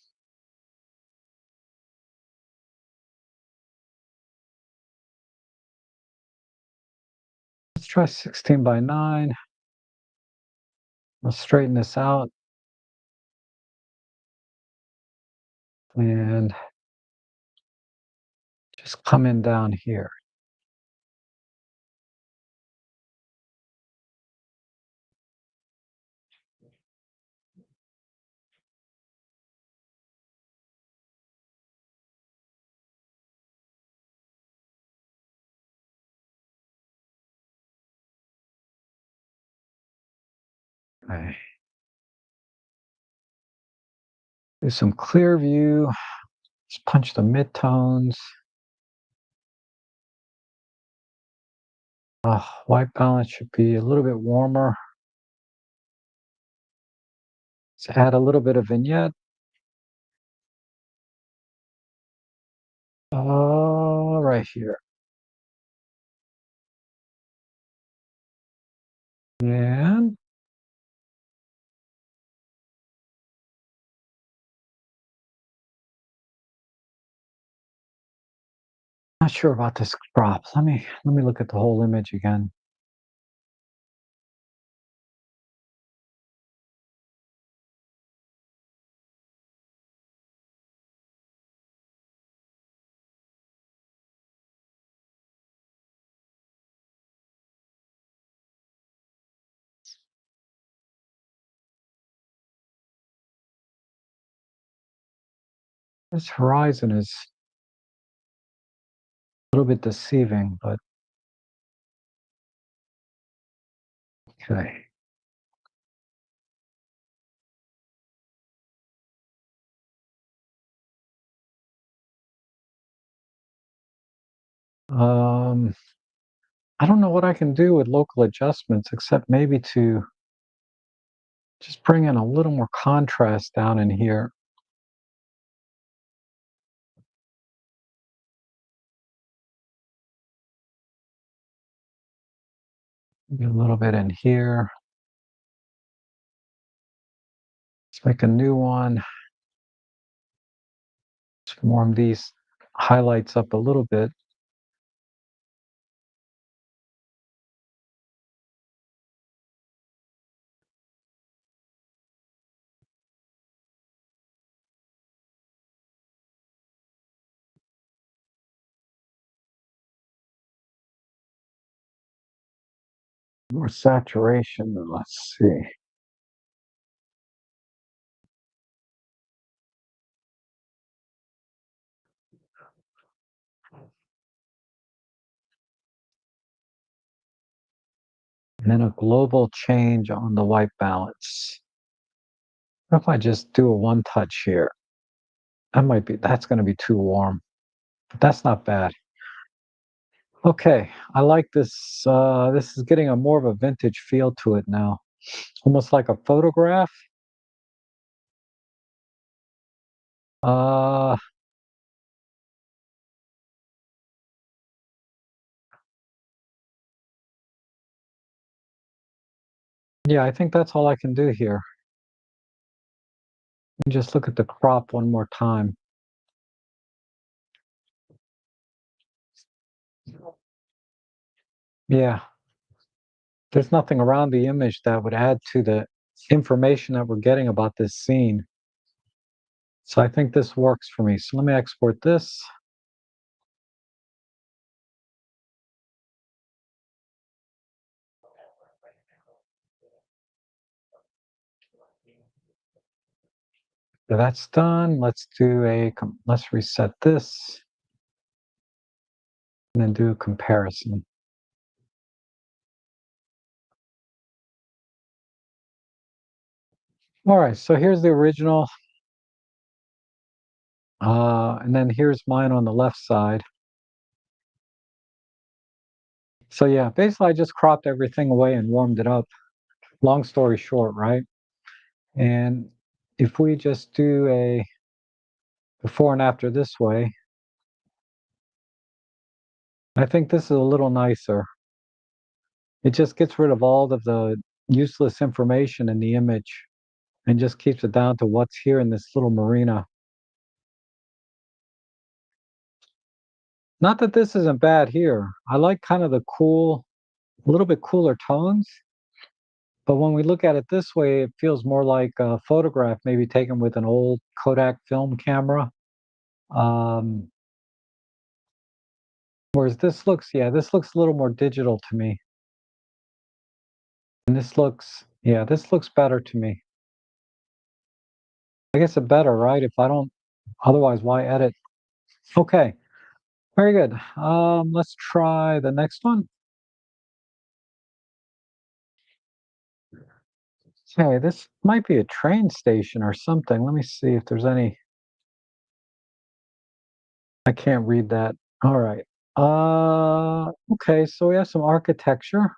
let's try 16 by 9. Let's straighten this out and just come in down here. Okay. Do some clear view. Just punch the midtones. White balance should be a little bit warmer. Let's add a little bit of vignette. Right here. And not sure about this crop. Let me look at the whole image again. This horizon is a little bit deceiving, but okay. Um, I don't know what I can do with local adjustments except maybe to just bring in a little more contrast down in here. Maybe a little bit in here. Let's make a new one. Let's warm these highlights up a little bit. More saturation. Let's see. And then a global change on the white balance. What if I just do a one touch here? That's going to be too warm. But that's not bad. Okay, I like this. This is getting a more of a vintage feel to it now, almost like a photograph. Uh, yeah, I think that's all I can do here. Let me just look at the crop one more time. Yeah, There's nothing around the image that would add to the information that we're getting about this scene. So I think this works for me. So let me export this. So that's done. Let's reset this and then do a comparison. All right, so here's the original. And then here's mine on the left side. So yeah, basically I just cropped everything away and warmed it up. Long story short, right? And if we just do a before and after this way, I think this is a little nicer. It just gets rid of all of the useless information in the image and just keeps it down to what's here in this little marina. Not that this isn't bad here. I like kind of the cool, a little bit cooler tones. But when we look at it this way, it feels more like a photograph, maybe taken with an old Kodak film camera. Um, Whereas this looks, yeah, this looks a little more digital to me. And this looks, yeah, this looks better to me. I guess it better, right? If I don't, otherwise, why edit? Okay, very good. Let's try the next one. Okay, this might be a train station or something. Let me see if there's any. I can't read that. All right. Okay, so we have some architecture.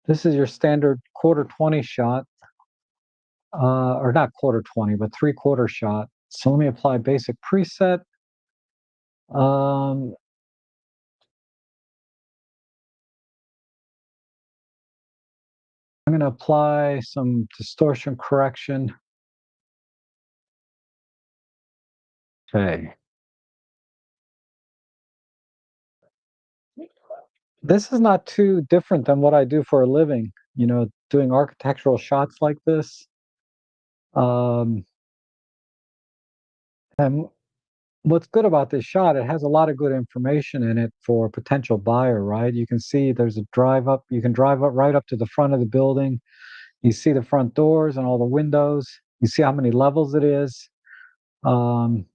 This is your standard quarter 20 shot, or not quarter 20, but three-quarter shot. So let me apply basic preset. Um, I'm going to apply some distortion correction. Okay. This is not too different than what I do for a living, doing architectural shots like this. Um, and what's good about this shot, it has a lot of good information in it for a potential buyer, right? You can see there's a drive up. You can drive up right up to the front of the building. You see the front doors and all the windows. You see how many levels it is. Um,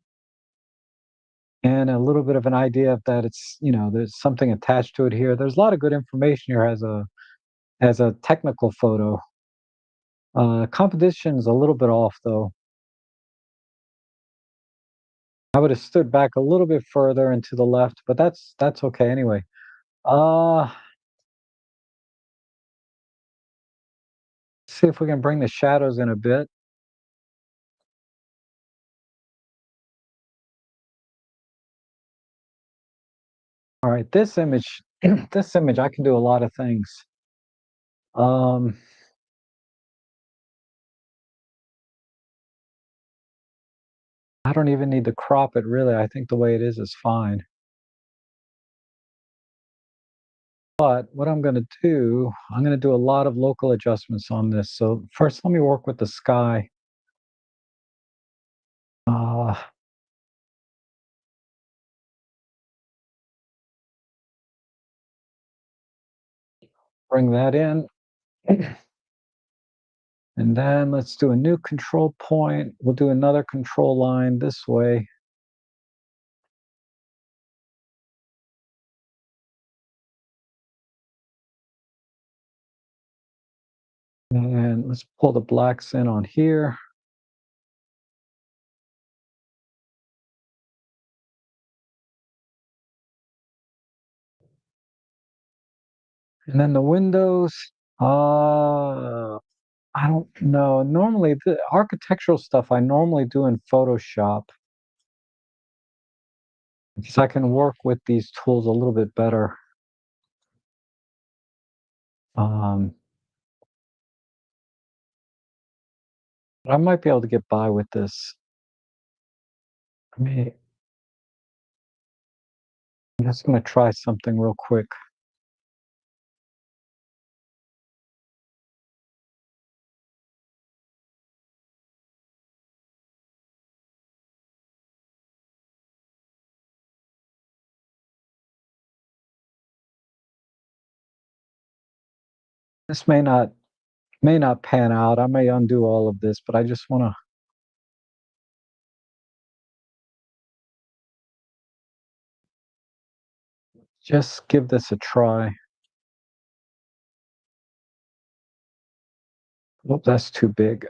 and a little bit of an idea of that there's something attached to it here. There's a lot of good information here as a technical photo. Composition's a little bit off though. I would have stood back a little bit further and to the left, but that's okay anyway. Uh See if we can bring the shadows in a bit. All right, this image, this image, I can do a lot of things. Um, I don't even need to crop it really. I think the way it is fine. But what I'm going to do a lot of local adjustments on this. So first, let me work with the sky. Uh, Bring that in. And then let's do a new control point. We'll do another control line this way. And let's pull the blacks in on here. And then the windows. I don't know. Normally, the architectural stuff I normally do in Photoshop because I can work with these tools a little bit better. Um, but I might be able to get by with this. I mean, I'm just going to try something real quick. This may not pan out. I may undo all of this, but I just want to just give this a try. Oh, that's too big.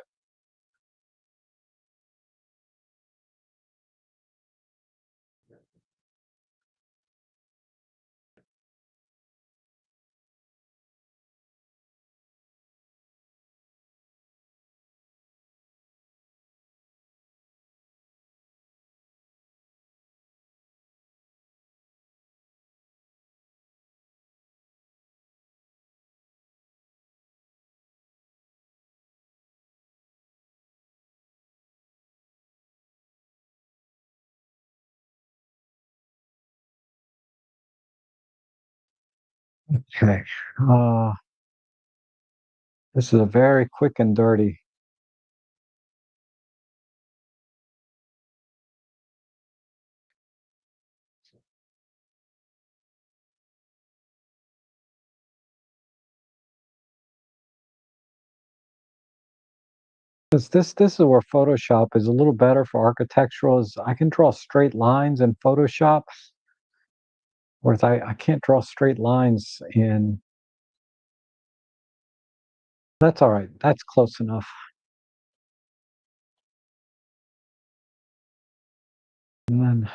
Okay. Uh, this is a very quick and dirty. Because this is where Photoshop is a little better for architectural. Is I can draw straight lines in Photoshop, whereas I can't draw straight lines in. That's all right. That's close enough. And then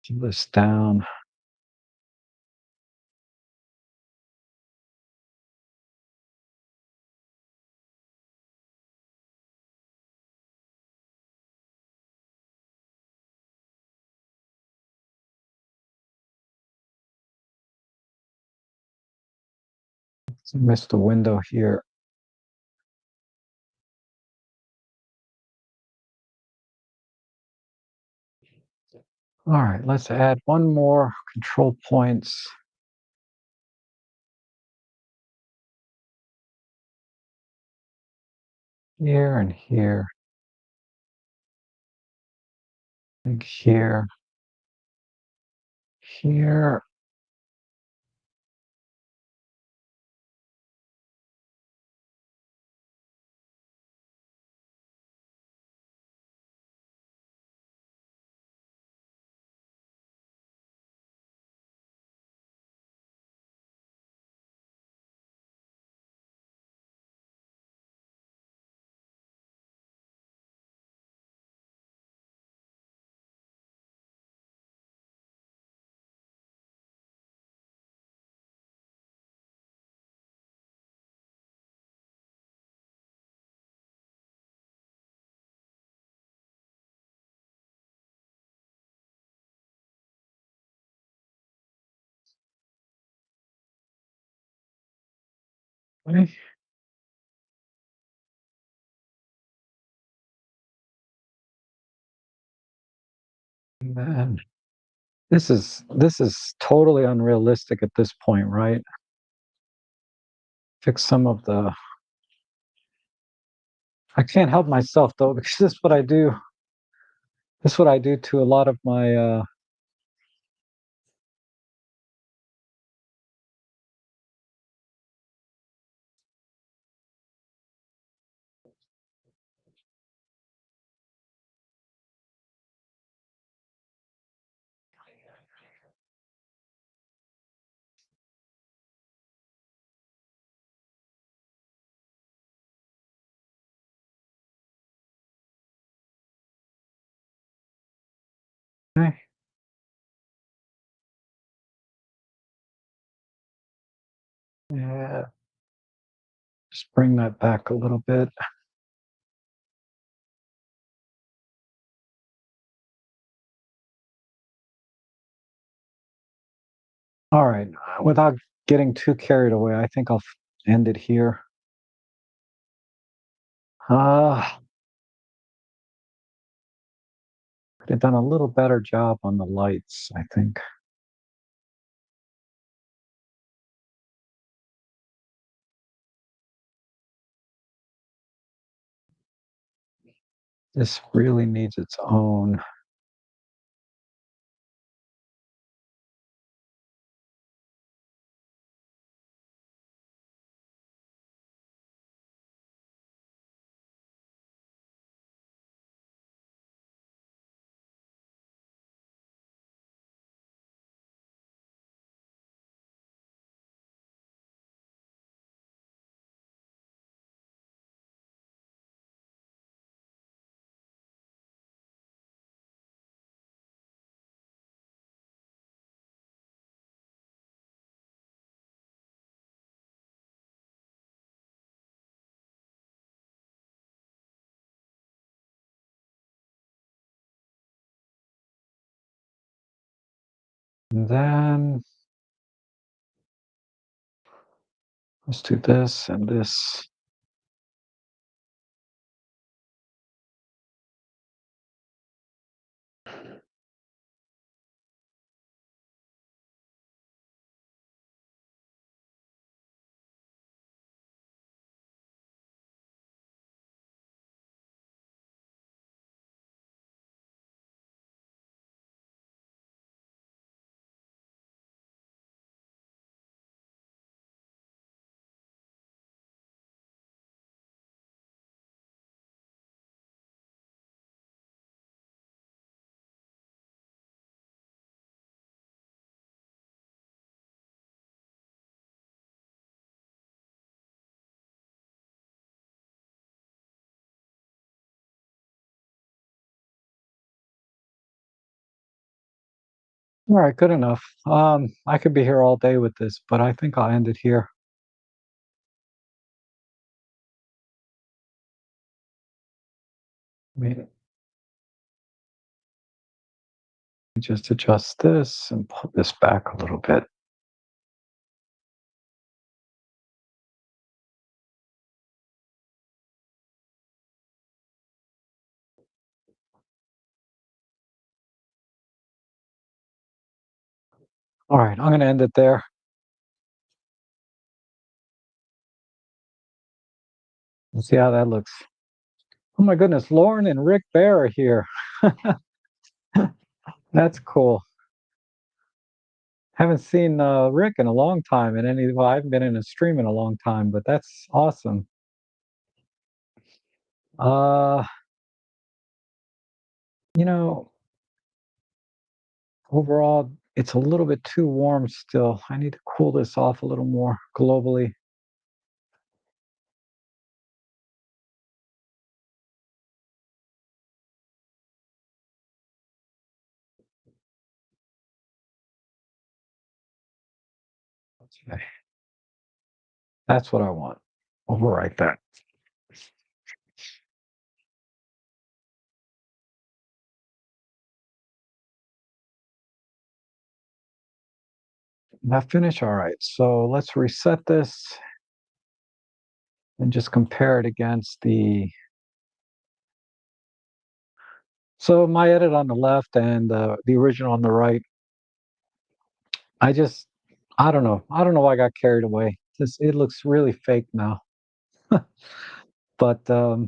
pull this down. Missed the window here. All right, let's add one more control points here and here, and here, here. Okay. And then this is totally unrealistic at this point, right? Fix some of the. I can't help myself though because this is what I do. This is what I do to a lot of my. Okay, yeah, just bring that back a little bit. All right, without getting too carried away, I think I'll end it here. Uh, could have done a little better job on the lights, I think. This really needs its own. And then let's do this and this. All right, good enough. I could be here all day with this, but I think I'll end it here. Let me just adjust this and pull this back a little bit. All right, I'm gonna end it there. Let's see how that looks. Oh my goodness, Lauren and Rick Bear are here. That's cool. Haven't seen Rick in a long time in any, well, I haven't been in a stream in a long time, but that's awesome. Uh, you know, overall, it's a little bit too warm still. I need to cool this off a little more globally. Okay, that's what I want. Overwrite that. That finish? All right. So let's reset this and just compare it against the. So my edit on the left and the original on the right. I just, I don't know. I don't know why I got carried away. It looks really fake now. But a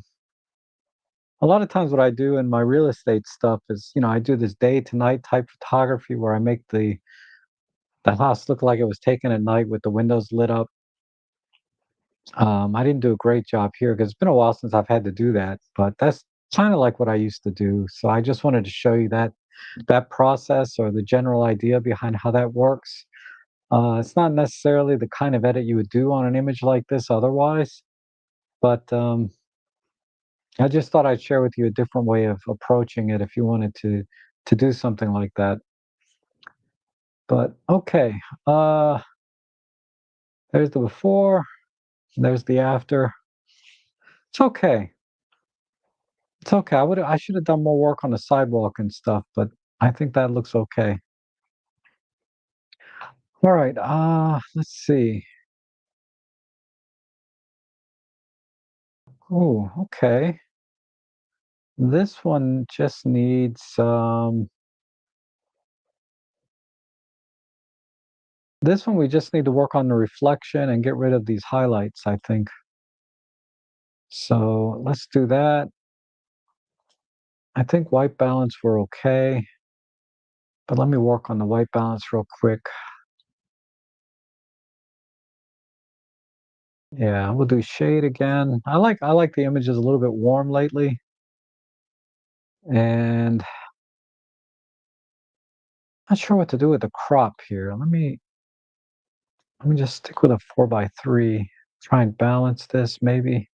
lot of times, what I do in my real estate stuff is, I do this day to night type photography where I make the house look like it was taken at night with the windows lit up. I didn't do a great job here because it's been a while since I've had to do that, but that's kind of like what I used to do. So I just wanted to show you that process or the general idea behind how that works. It's not necessarily the kind of edit you would do on an image like this otherwise, but I just thought I'd share with you a different way of approaching it if you wanted to do something like that. But okay, uh, there's the before, there's the after. It's okay. It's okay. I should have done more work on the sidewalk and stuff, but I think that looks okay. All right, let's see. Oh, okay. This one just needs this one we just need to work on the reflection and get rid of these highlights, I think. So let's do that. I think white balance we're okay, but let me work on the white balance real quick. Yeah, we'll do shade again. I like the images a little bit warm lately, and not sure what to do with the crop here. Let me just stick with a 4:3. Try and balance this maybe.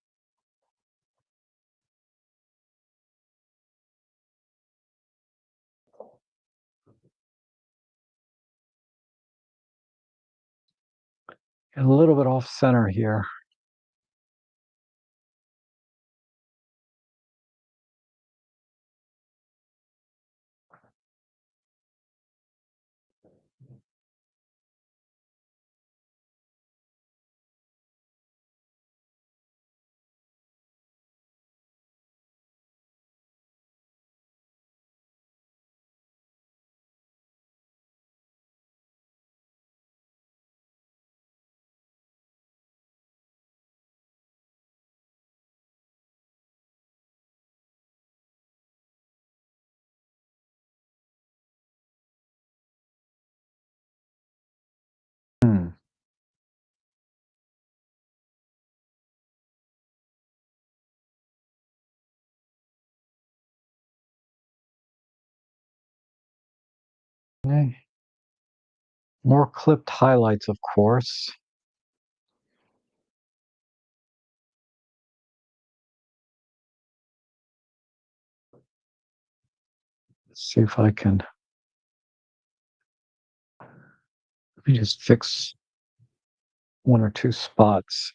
Get a little bit off center here. Okay. More clipped highlights, of course. Let's see if I can. Let me just fix one or two spots.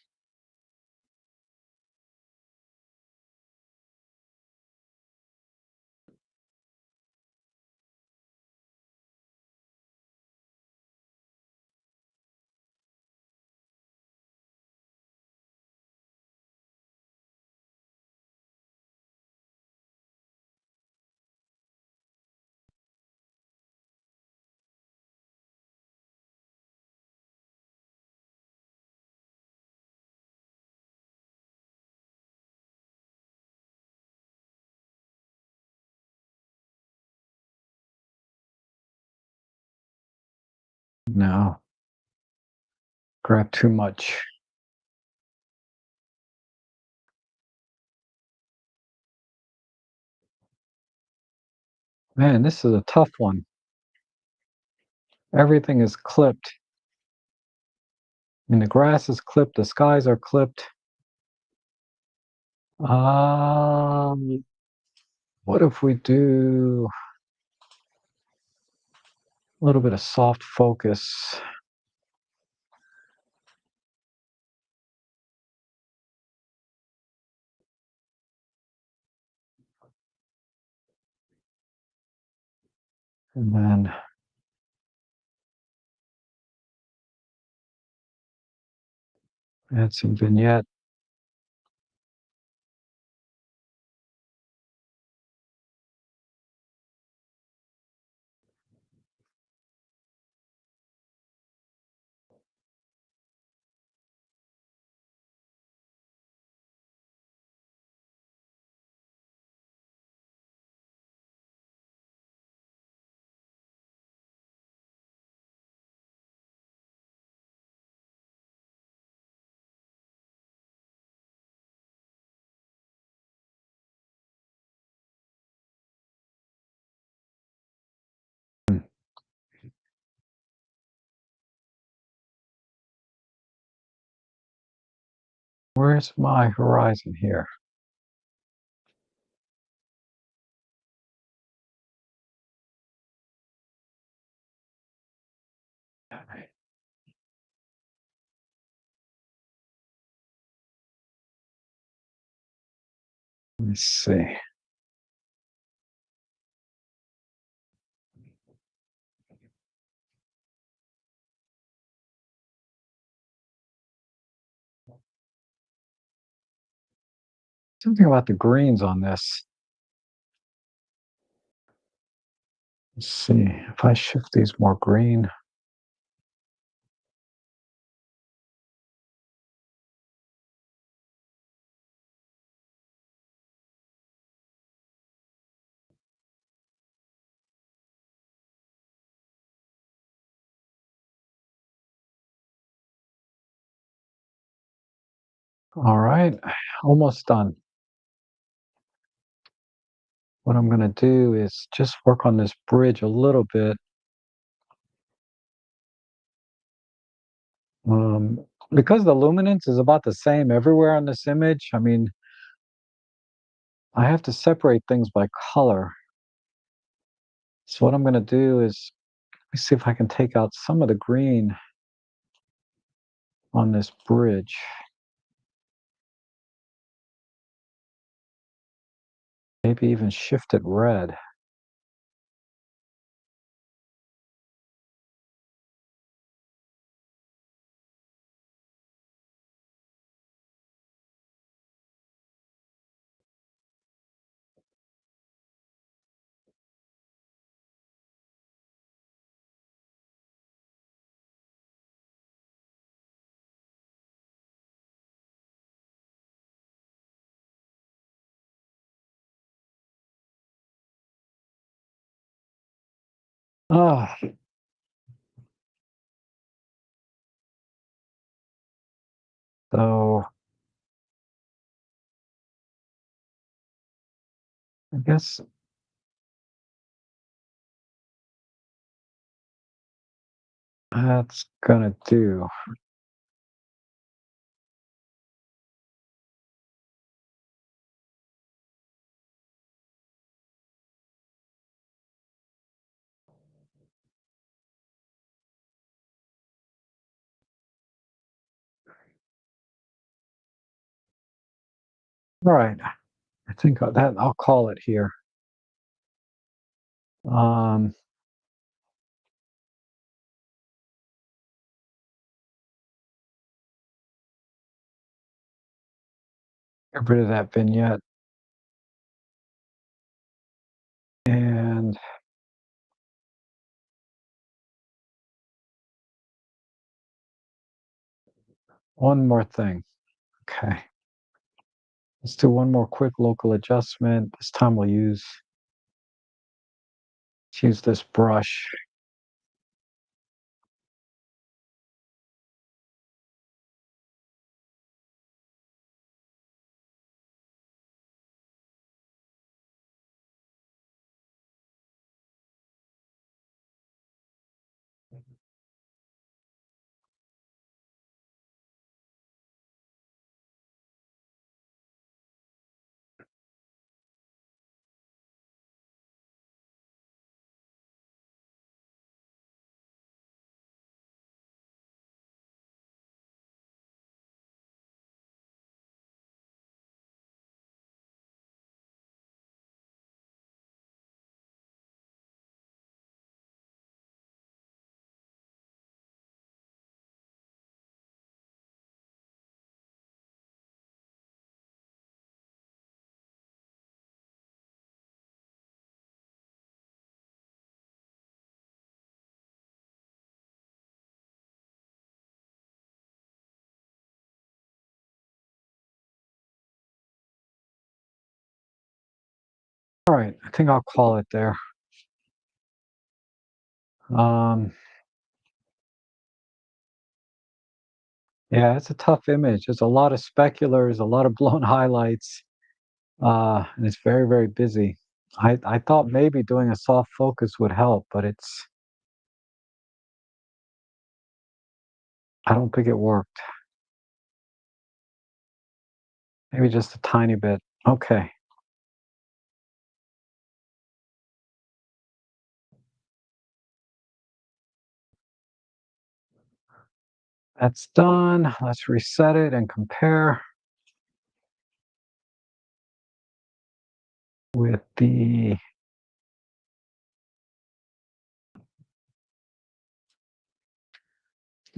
No, grab too much. Man, this is a tough one. Everything is clipped. I mean, the grass is clipped, the skies are clipped. Um, what if we do a little bit of soft focus? And then add some vignette. Where's my horizon here? Let me see. Something about the greens on this. Let's see if I shift these more green. All right, almost done. What I'm going to do is just work on this bridge a little bit. Um, because the luminance is about the same everywhere on this image, I mean, I have to separate things by color. So what I'm going to do is, let me see if I can take out some of the green on this bridge. Maybe even shift it red. Ah, so I guess That's gonna do. All right. I think that I'll call it here. Um, get rid of that vignette and one more thing. Okay. Let's do one more quick local adjustment. This time we'll use this brush. All right, I think I'll call it there. Um, yeah, it's a tough image. There's a lot of speculars, a lot of blown highlights, and it's very, very busy. I thought maybe doing a soft focus would help, but I don't think it worked. Maybe just a tiny bit. Okay, that's done. Let's reset it and compare with the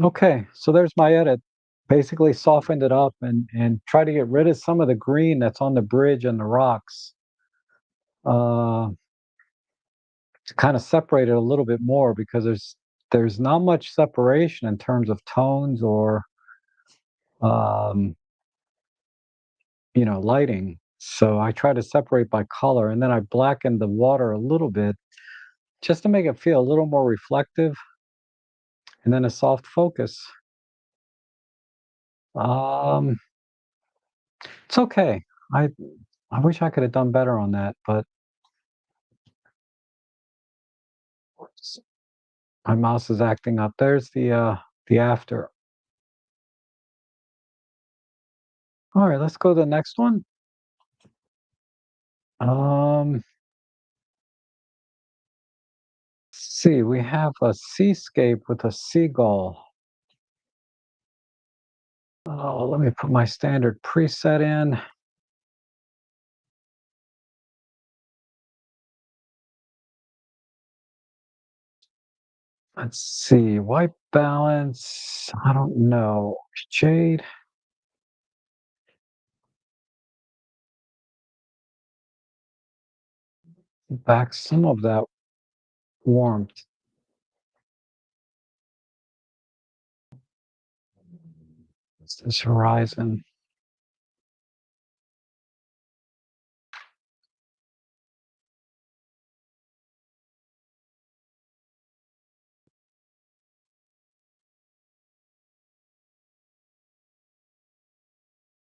okay, so there's my edit. Basically softened it up and try to get rid of some of the green that's on the bridge and the rocks. Uh, to kind of separate it a little bit more because there's not much separation in terms of tones or um, lighting. So I try to separate by color and then I blacken the water a little bit just to make it feel a little more reflective and then a soft focus. Um, it's okay. I I wish I could have done better on that, but my mouse is acting up. There's the after. All right, let's go to the next one. Um, see, we have a seascape with a seagull. Oh, let me put my standard preset in. Let's see, white balance. I don't know. Shade back some of that warmth. It's this horizon.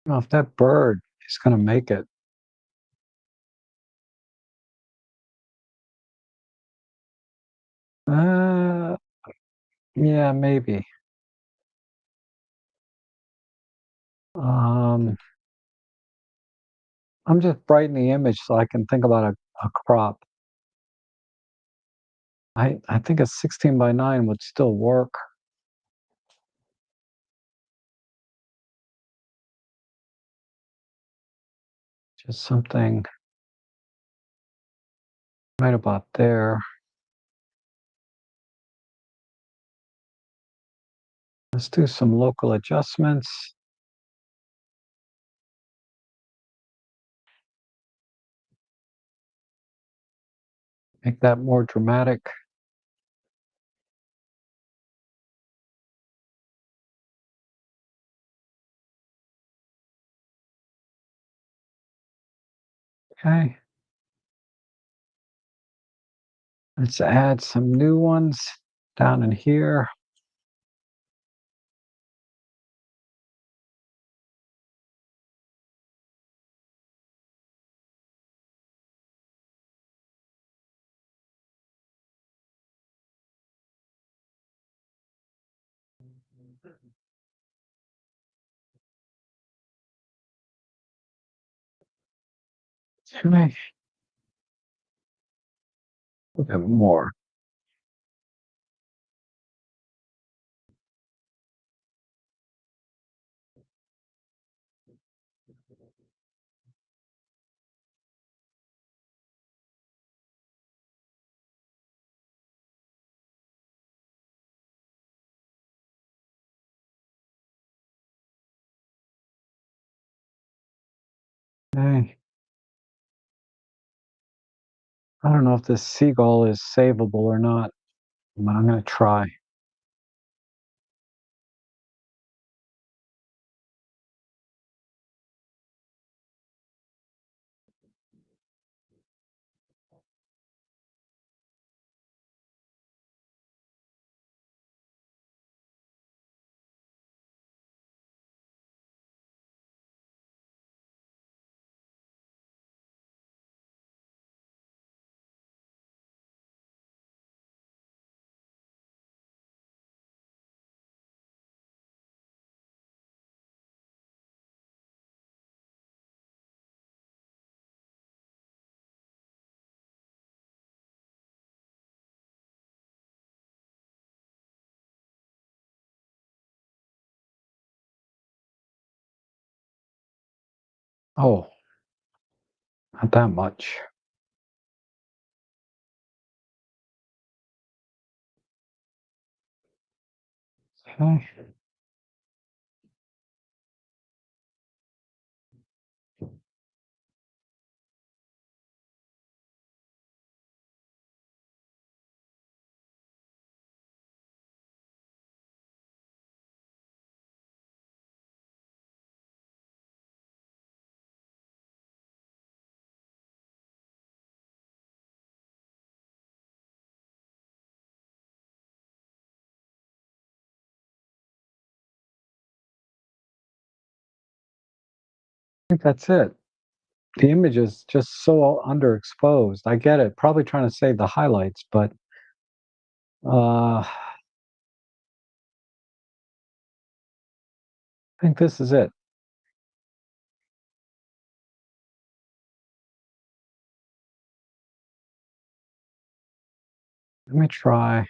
I don't know if that bird is going to make it. Uh, Yeah, maybe. Um, I'm just brightening the image so I can think about a crop. I think a 16 by 9 would still work. Just something right about there. Let's do some local adjustments. Make that more dramatic. Okay. Let's add some new ones down in here. Okay. A bit more. Okay. I don't know if this seagull is savable or not, but I'm gonna try. Oh, not that much. Okay. I think that's it. The image is just so underexposed. I get it. Probably trying to save the highlights, but I think this is it. Let me try.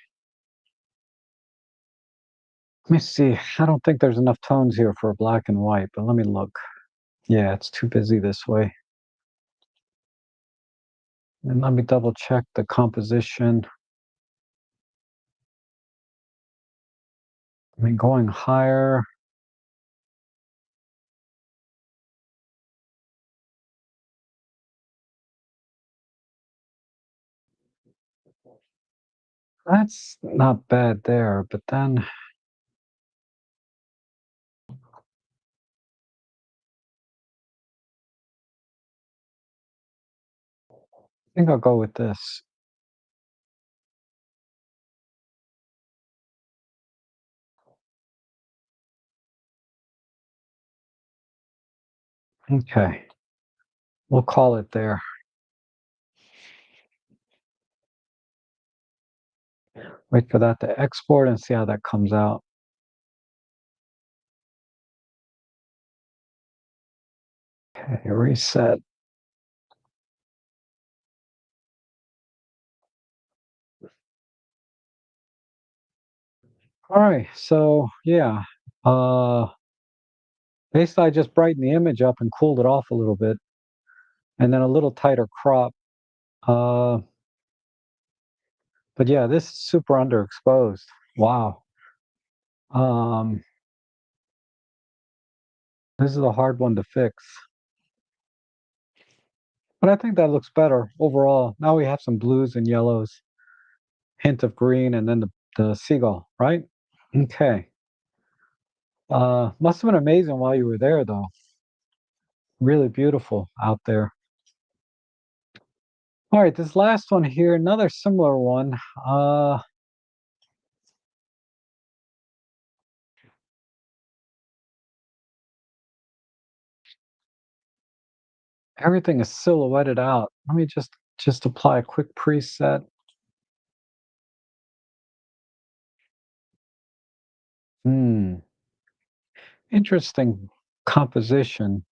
Let me see. I don't think there's enough tones here for a black and white, but let me look. Yeah, it's too busy this way. And let me double check the composition. I mean, going higher. That's not bad there, but then I think I'll go with this. Okay, we'll call it there. Wait for that to export and see how that comes out. Okay, reset. All right, so yeah, uh, basically I just brightened the image up and cooled it off a little bit, and then a little tighter crop. Uh, but yeah, this is super underexposed. Wow. Um, this is a hard one to fix, but I think that looks better overall. Now we have some blues and yellows, hint of green, and then the seagull, right? Okay. Must have been amazing while you were there, though. Really beautiful out there. All right, this last one here, another similar one. Uh, Everything is silhouetted out. Let me just apply a quick preset. Hmm, interesting composition.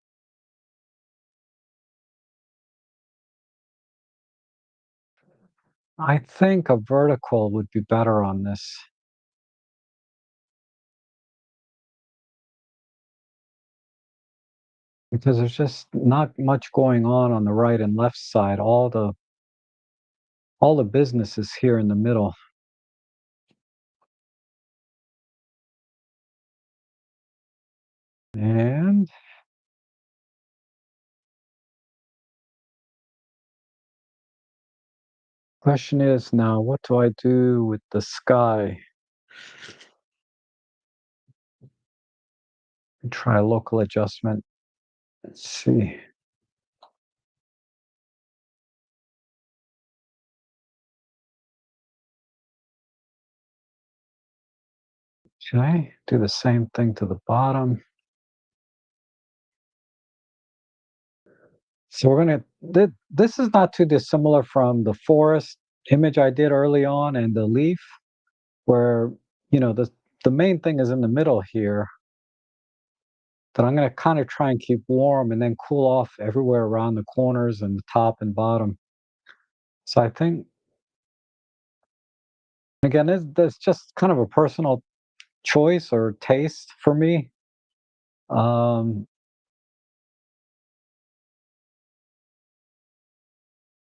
I think a vertical would be better on this because there's just not much going on the right and left side. All the business is here in the middle. And question is now, what do I do with the sky? Try a local adjustment. Let's see. Should I do the same thing to the bottom? So we're gonna, this is not too dissimilar from the forest image I did early on and the leaf, where, you know, the main thing is in the middle here that I'm gonna kind of try and keep warm and then cool off everywhere around the corners and the top and bottom. So I think, again, this just kind of a personal choice or taste for me. Um,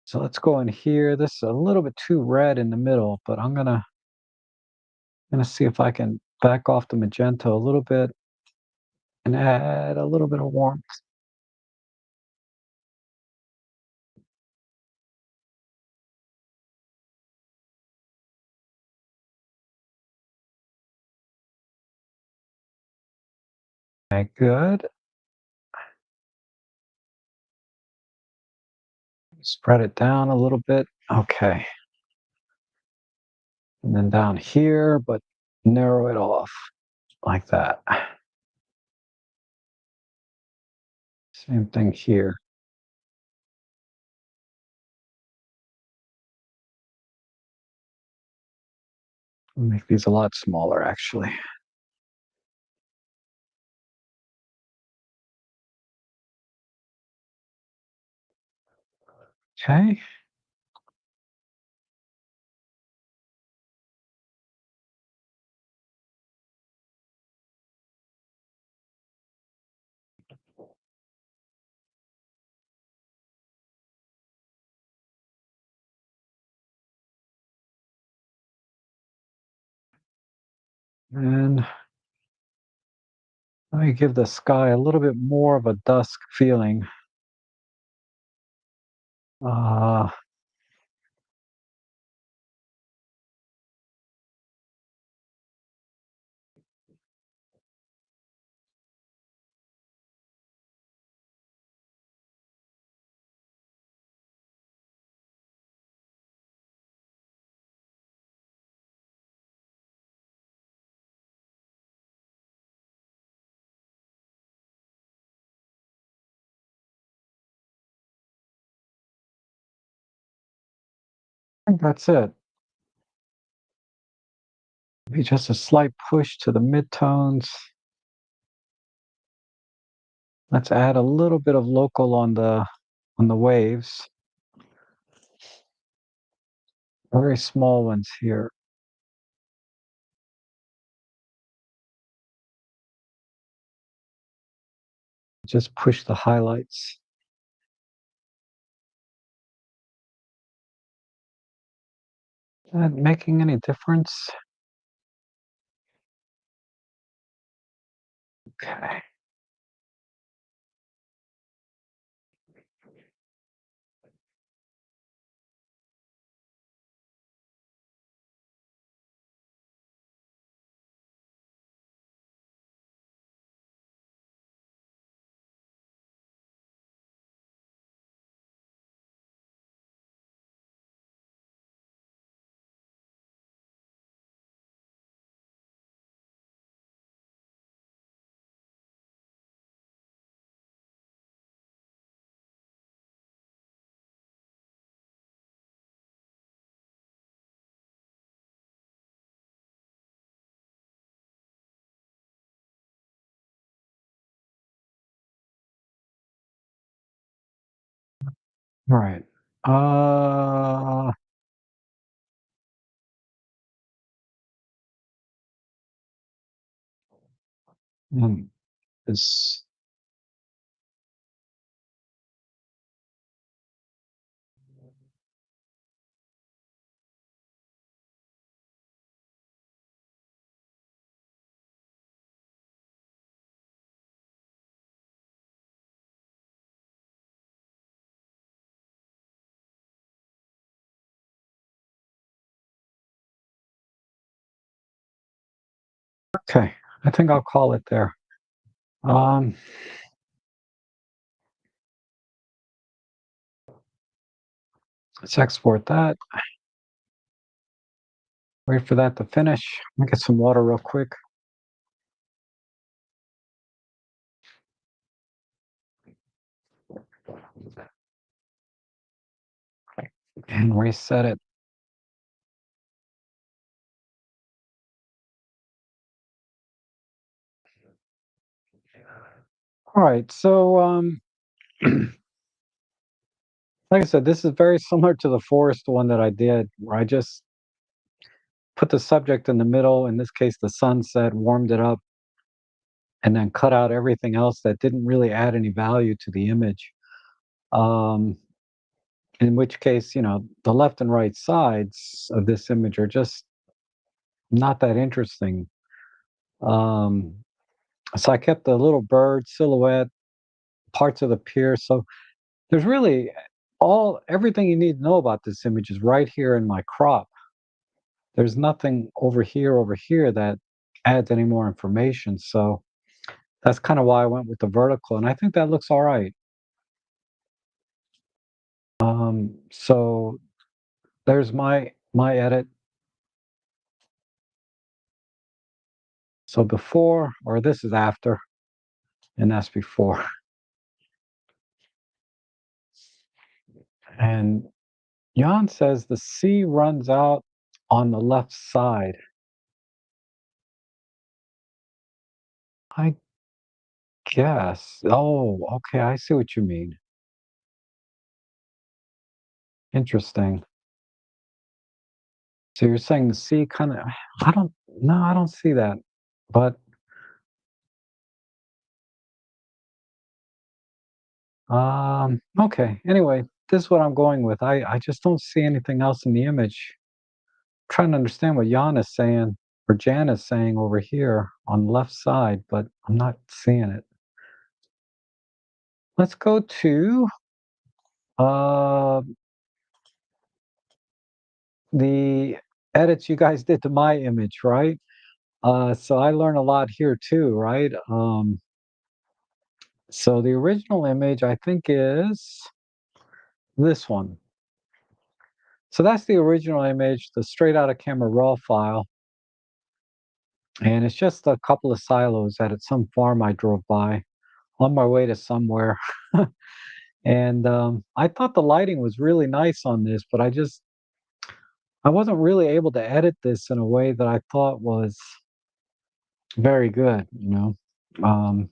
so let's go in here. This is a little bit too red in the middle, but I'm gonna see if I can back off the magenta a little bit and add a little bit of warmth. Okay, good. Spread it down a little bit. Okay. And then down here, but narrow it off like that. Same thing here. I'll make these a lot smaller, actually. Okay. And let me give the sky a little bit more of a dusk feeling. I think that's it. Maybe just a slight push to the midtones. Let's add a little bit of local on the waves. Very small ones here. Just push the highlights. That making any difference? Okay. All right. Uh, hmm, this okay. I think I'll call it there. Um, let's export that. Wait for that to finish. Let me get some water real quick and reset it. All right. So, like I said, this is very similar to the forest one that I did, where I just put the subject in the middle. In this case, the sunset, warmed it up, and then cut out everything else that didn't really add any value to the image. Um, in which case, the left and right sides of this image are just not that interesting. Um, so I kept the little bird silhouette, parts of the pier. So there's really everything you need to know about this image is right here in my crop. There's nothing over here that adds any more information. So that's kind of why I went with the vertical, and I think that looks all right. So there's my edit. So before, or this is after, and that's before. And Jan says the sea runs out on the left side. I guess. Oh, okay, I see what you mean. Interesting. So you're saying the sea kind of, I don't, no, I don't see that. But okay. Anyway, this is what I'm going with. I just don't see anything else in the image. Trying to understand what Jan is saying or Jan is saying over here on the left side, but I'm not seeing it. Let's go to uh the edits you guys did to my image, right? So I learned a lot here too, right? So the original image I think is this one. So that's the original image, the straight out of camera raw file. And it's just a couple of silos at some farm I drove by on my way to somewhere. And I thought the lighting was really nice on this, but I wasn't really able to edit this in a way that I thought was very good, you know? Um,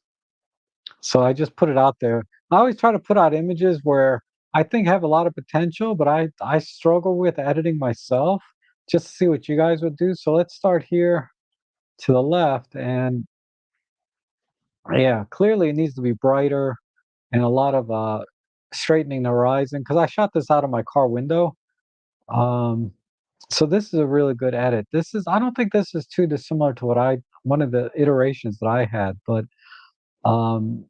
so I just put it out there. I always try to put out images where I think have a lot of potential, but I struggle with editing myself just to see what you guys would do. So let's start here to the left, and yeah, clearly it needs to be brighter and a lot of straightening the horizon because I shot this out of my car window. Um, so this is a really good edit. This is I don't think this is too dissimilar to what I one of the iterations that I had, but um,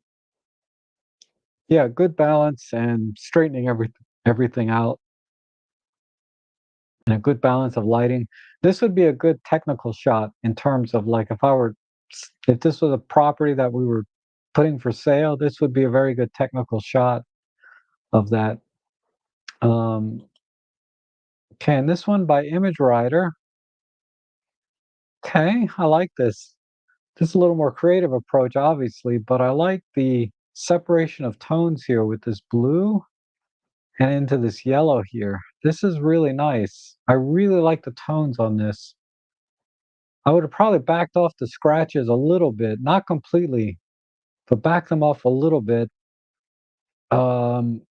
yeah, good balance and straightening everything out and a good balance of lighting. This would be a good technical shot in terms of like if this was a property that we were putting for sale, this would be a very good technical shot of that. Um, okay, and this one by Image Writer. Okay, I like this. This is a little more creative approach, obviously, but I like the separation of tones here with this blue and into this yellow here. This is really nice. I really like the tones on this. I would have probably backed off the scratches a little bit, not completely, but back them off a little bit. Um,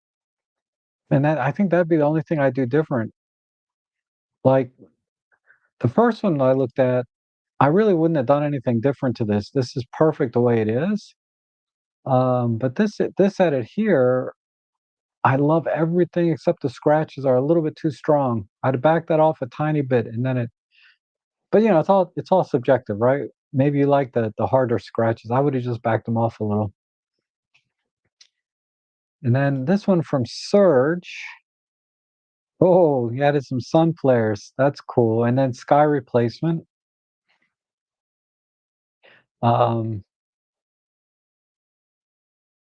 and that I think that'd be the only thing I do different. Like the first one I looked at, I really wouldn't have done anything different to this. This is perfect the way it is. But this edit here, I love everything except the scratches are a little bit too strong. I'd back that off a tiny bit and then it but you know, it's all subjective, right? Maybe you like the harder scratches. I would have just backed them off a little. And then this one from Surge. Oh, you added some sun flares. That's cool. And then sky replacement. Um,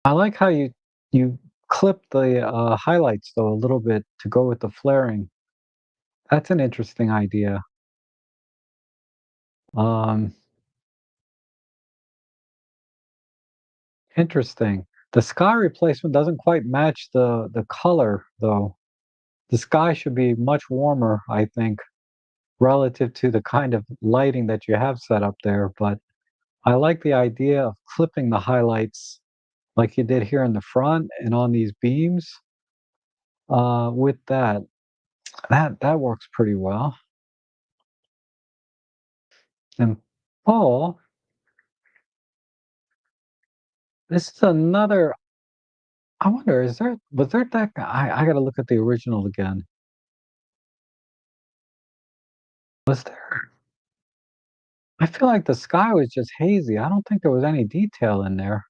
I like how you clip the highlights though a little bit to go with the flaring. That's an interesting idea. Um, Interesting. The sky replacement doesn't quite match the color though. The sky should be much warmer, I think, relative to the kind of lighting that you have set up there. But I like the idea of clipping the highlights like you did here in the front and on these beams. With that works pretty well. And Paul, this is another. I wonder, was there that guy? I got to look at the original again. Was there? I feel like the sky was just hazy. I don't think there was any detail in there.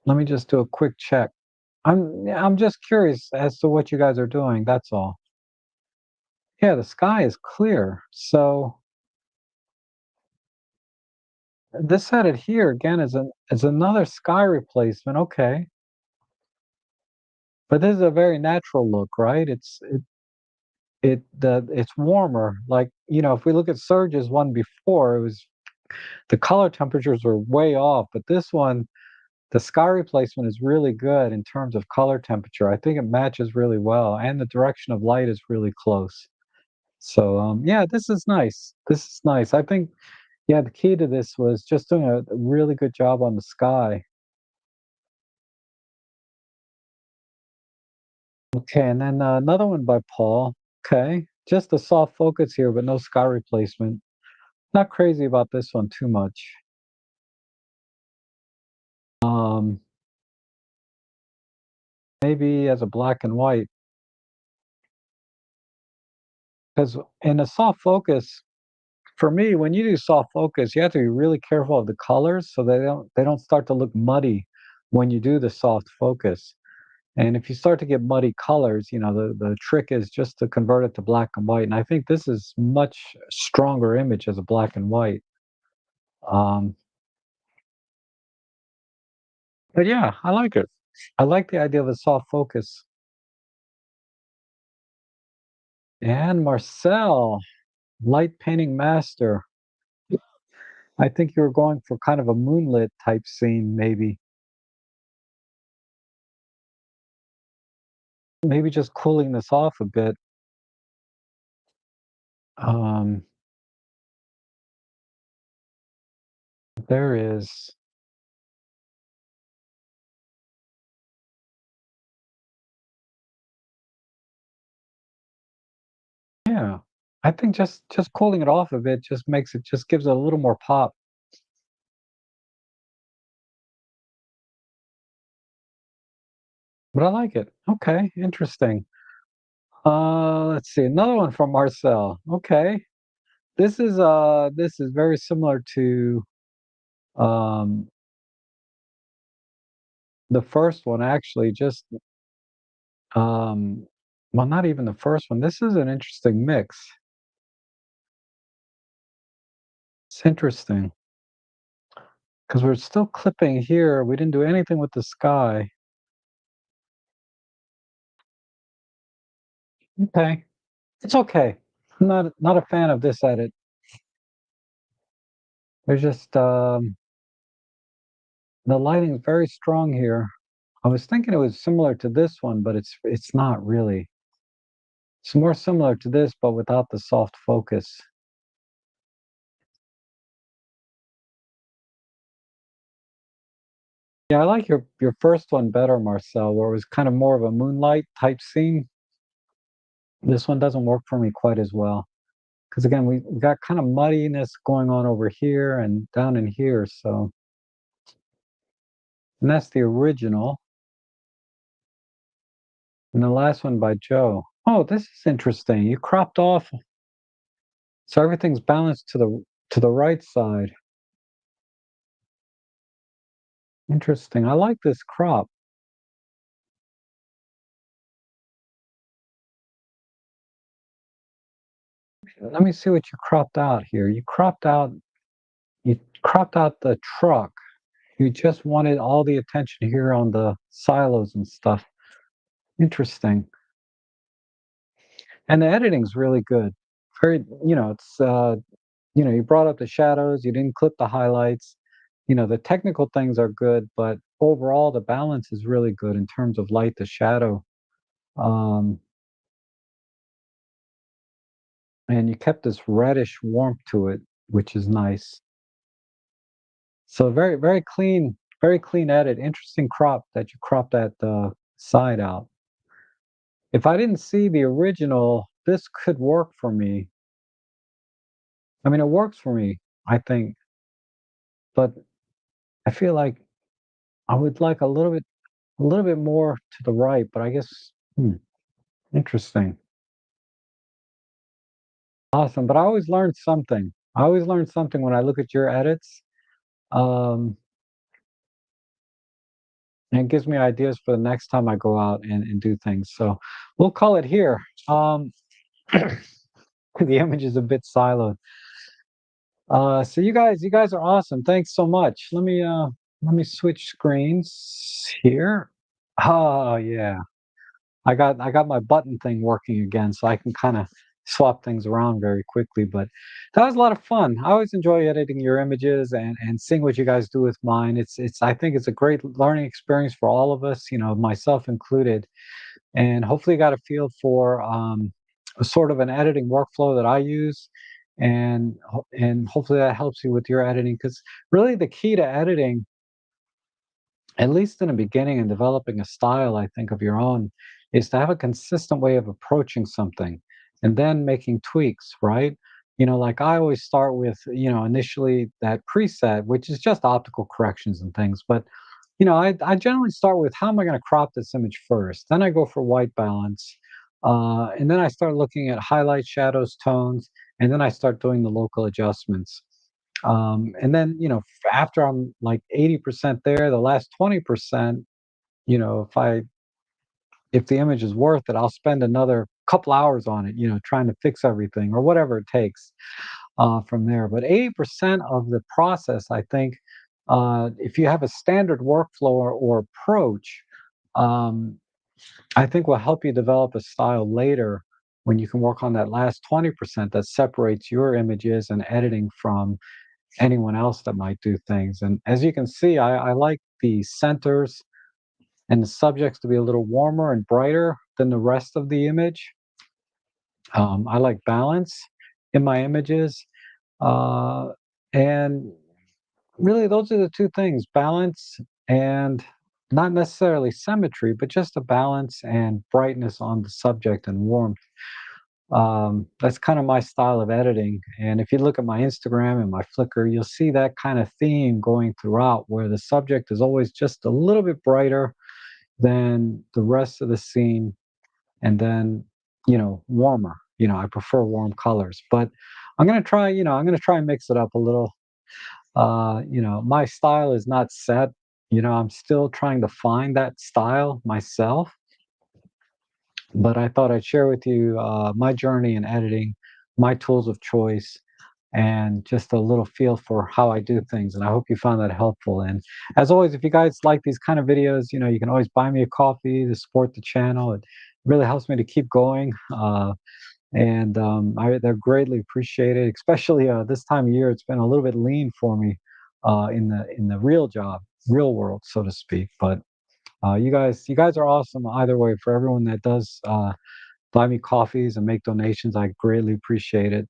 Let me just do a quick check. Yeah, I'm just curious as to what you guys are doing. That's all. Yeah, the sky is clear. So this edit here again is another sky replacement. Okay, but this is a very natural look, right? It's warmer. Like if we look at Surge's one before, it was the color temperatures were way off, but this one, the sky replacement is really good in terms of color temperature. I think it matches really well, and the direction of light is really close. So yeah, this is nice. This is nice. I think yeah, the key to this was just doing a really good job on the sky. Okay, and then another one by Paul. Okay, just a soft focus here, but no sky replacement. Not crazy about this one too much. Um, Maybe as a black and white, because in a soft focus, for me, when you do soft focus, you have to be really careful of the colors so they don't start to look muddy when you do the soft focus. And if you start to get muddy colors, the trick is just to convert it to black and white. And I think this is much stronger image as a black and white. Um, but yeah, I like it. I like the idea of a soft focus. And Marcel, light painting master. I think you were going for kind of a moonlit type scene, maybe. Maybe just cooling this off a bit. Um, there is, yeah. I think just cooling it off a bit just makes it just gives it a little more pop. But I like it. Okay, interesting. Let's see, another one from Marcel. Okay. This is very similar to um the first one actually, just well, not even the first one. This is an interesting mix. It's interesting because we're still clipping here. We didn't do anything with the sky. Okay. It's okay. I'm not a fan of this edit. There's just the lighting is very strong here. I was thinking it was similar to this one, but it's not really. It's more similar to this, but without the soft focus. Yeah, I like your first one better, Marcel, where it was kind of more of a moonlight type scene. This one doesn't work for me quite as well. Because again, we got kind of muddiness going on over here and down in here. So, and that's the original. And the last one by Joe. Oh, this is interesting. You cropped off, so everything's balanced to the right side. Interesting. I like this crop. Let me see what you cropped out here. You cropped out the truck. You just wanted all the attention here on the silos and stuff. Interesting. And the editing's really good. Very, it's you brought up the shadows, you didn't clip the highlights. The technical things are good, but overall the balance is really good in terms of light to shadow. Um, and you kept this reddish warmth to it, which is nice. So very clean edit. Interesting crop that you cropped that side out. If I didn't see the original, this could work for me. I mean, it works for me, I think, but I feel like I would like a little bit more to the right, but I guess, interesting. Awesome. But I always learn something. I always learn something when I look at your edits. Um, and it gives me ideas for the next time I go out and do things. So we'll call it here. The image is a bit siloed. So you guys are awesome. Thanks so much. Let me switch screens here. Oh yeah. I got my button thing working again, so I can kind of swap things around very quickly. But that was a lot of fun. I always enjoy editing your images and seeing what you guys do with mine. It's I think it's a great learning experience for all of us, myself included. And hopefully, you got a feel for a sort of an editing workflow that I use, and hopefully that helps you with your editing. Because really, the key to editing, at least in the beginning and developing a style, I think, of your own, is to have a consistent way of approaching something and then making tweaks, right? Like I always start with, initially that preset, which is just optical corrections and things. But, I generally start with how am I going to crop this image first? Then I go for white balance. And then I start looking at highlights, shadows, tones, and then I start doing the local adjustments. And then, after I'm like 80% there, the last 20%, you know, if I if the image is worth it, I'll spend another couple hours on it, trying to fix everything or whatever it takes from there. But 80% of the process, I think, if you have a standard workflow or approach, um, I think will help you develop a style later when you can work on that last 20% that separates your images and editing from anyone else that might do things. And as you can see, I like the centers and the subjects to be a little warmer and brighter than the rest of the image. I like balance. in my images. Uh, and really, those are the two things: balance and not necessarily symmetry, but just a balance and brightness on the subject and warmth. That's kind of my style of editing. And if you look at my Instagram and my Flickr, you'll see that kind of theme going throughout, where the subject is always just a little bit brighter than the rest of the scene, and then, warmer. I prefer warm colors, but I'm gonna try and mix it up a little. My style is not set. I'm still trying to find that style myself, but I thought I'd share with you my journey in editing, my tools of choice, and just a little feel for how I do things. And I hope you found that helpful. And as always, if you guys like these kind of videos, you can always buy me a coffee to support the channel. It really helps me to keep going. And they're greatly appreciated, especially this time of year. It's been a little bit lean for me in the real job, real world, so to speak. But you guys are awesome either way. For everyone that does buy me coffees and make donations, I greatly appreciate it.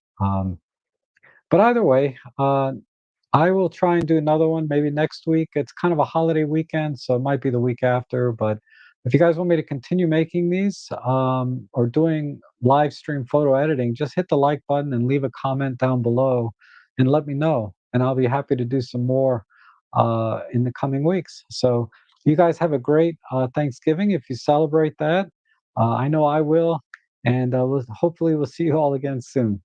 But either way, I will try and do another one maybe next week. It's kind of a holiday weekend, so it might be the week after. But if you guys want me to continue making these or doing live stream photo editing, just hit the like button and leave a comment down below and let me know. And I'll be happy to do some more in the coming weeks. So you guys have a great Thanksgiving if you celebrate that. I know I will. And hopefully we'll see you all again soon.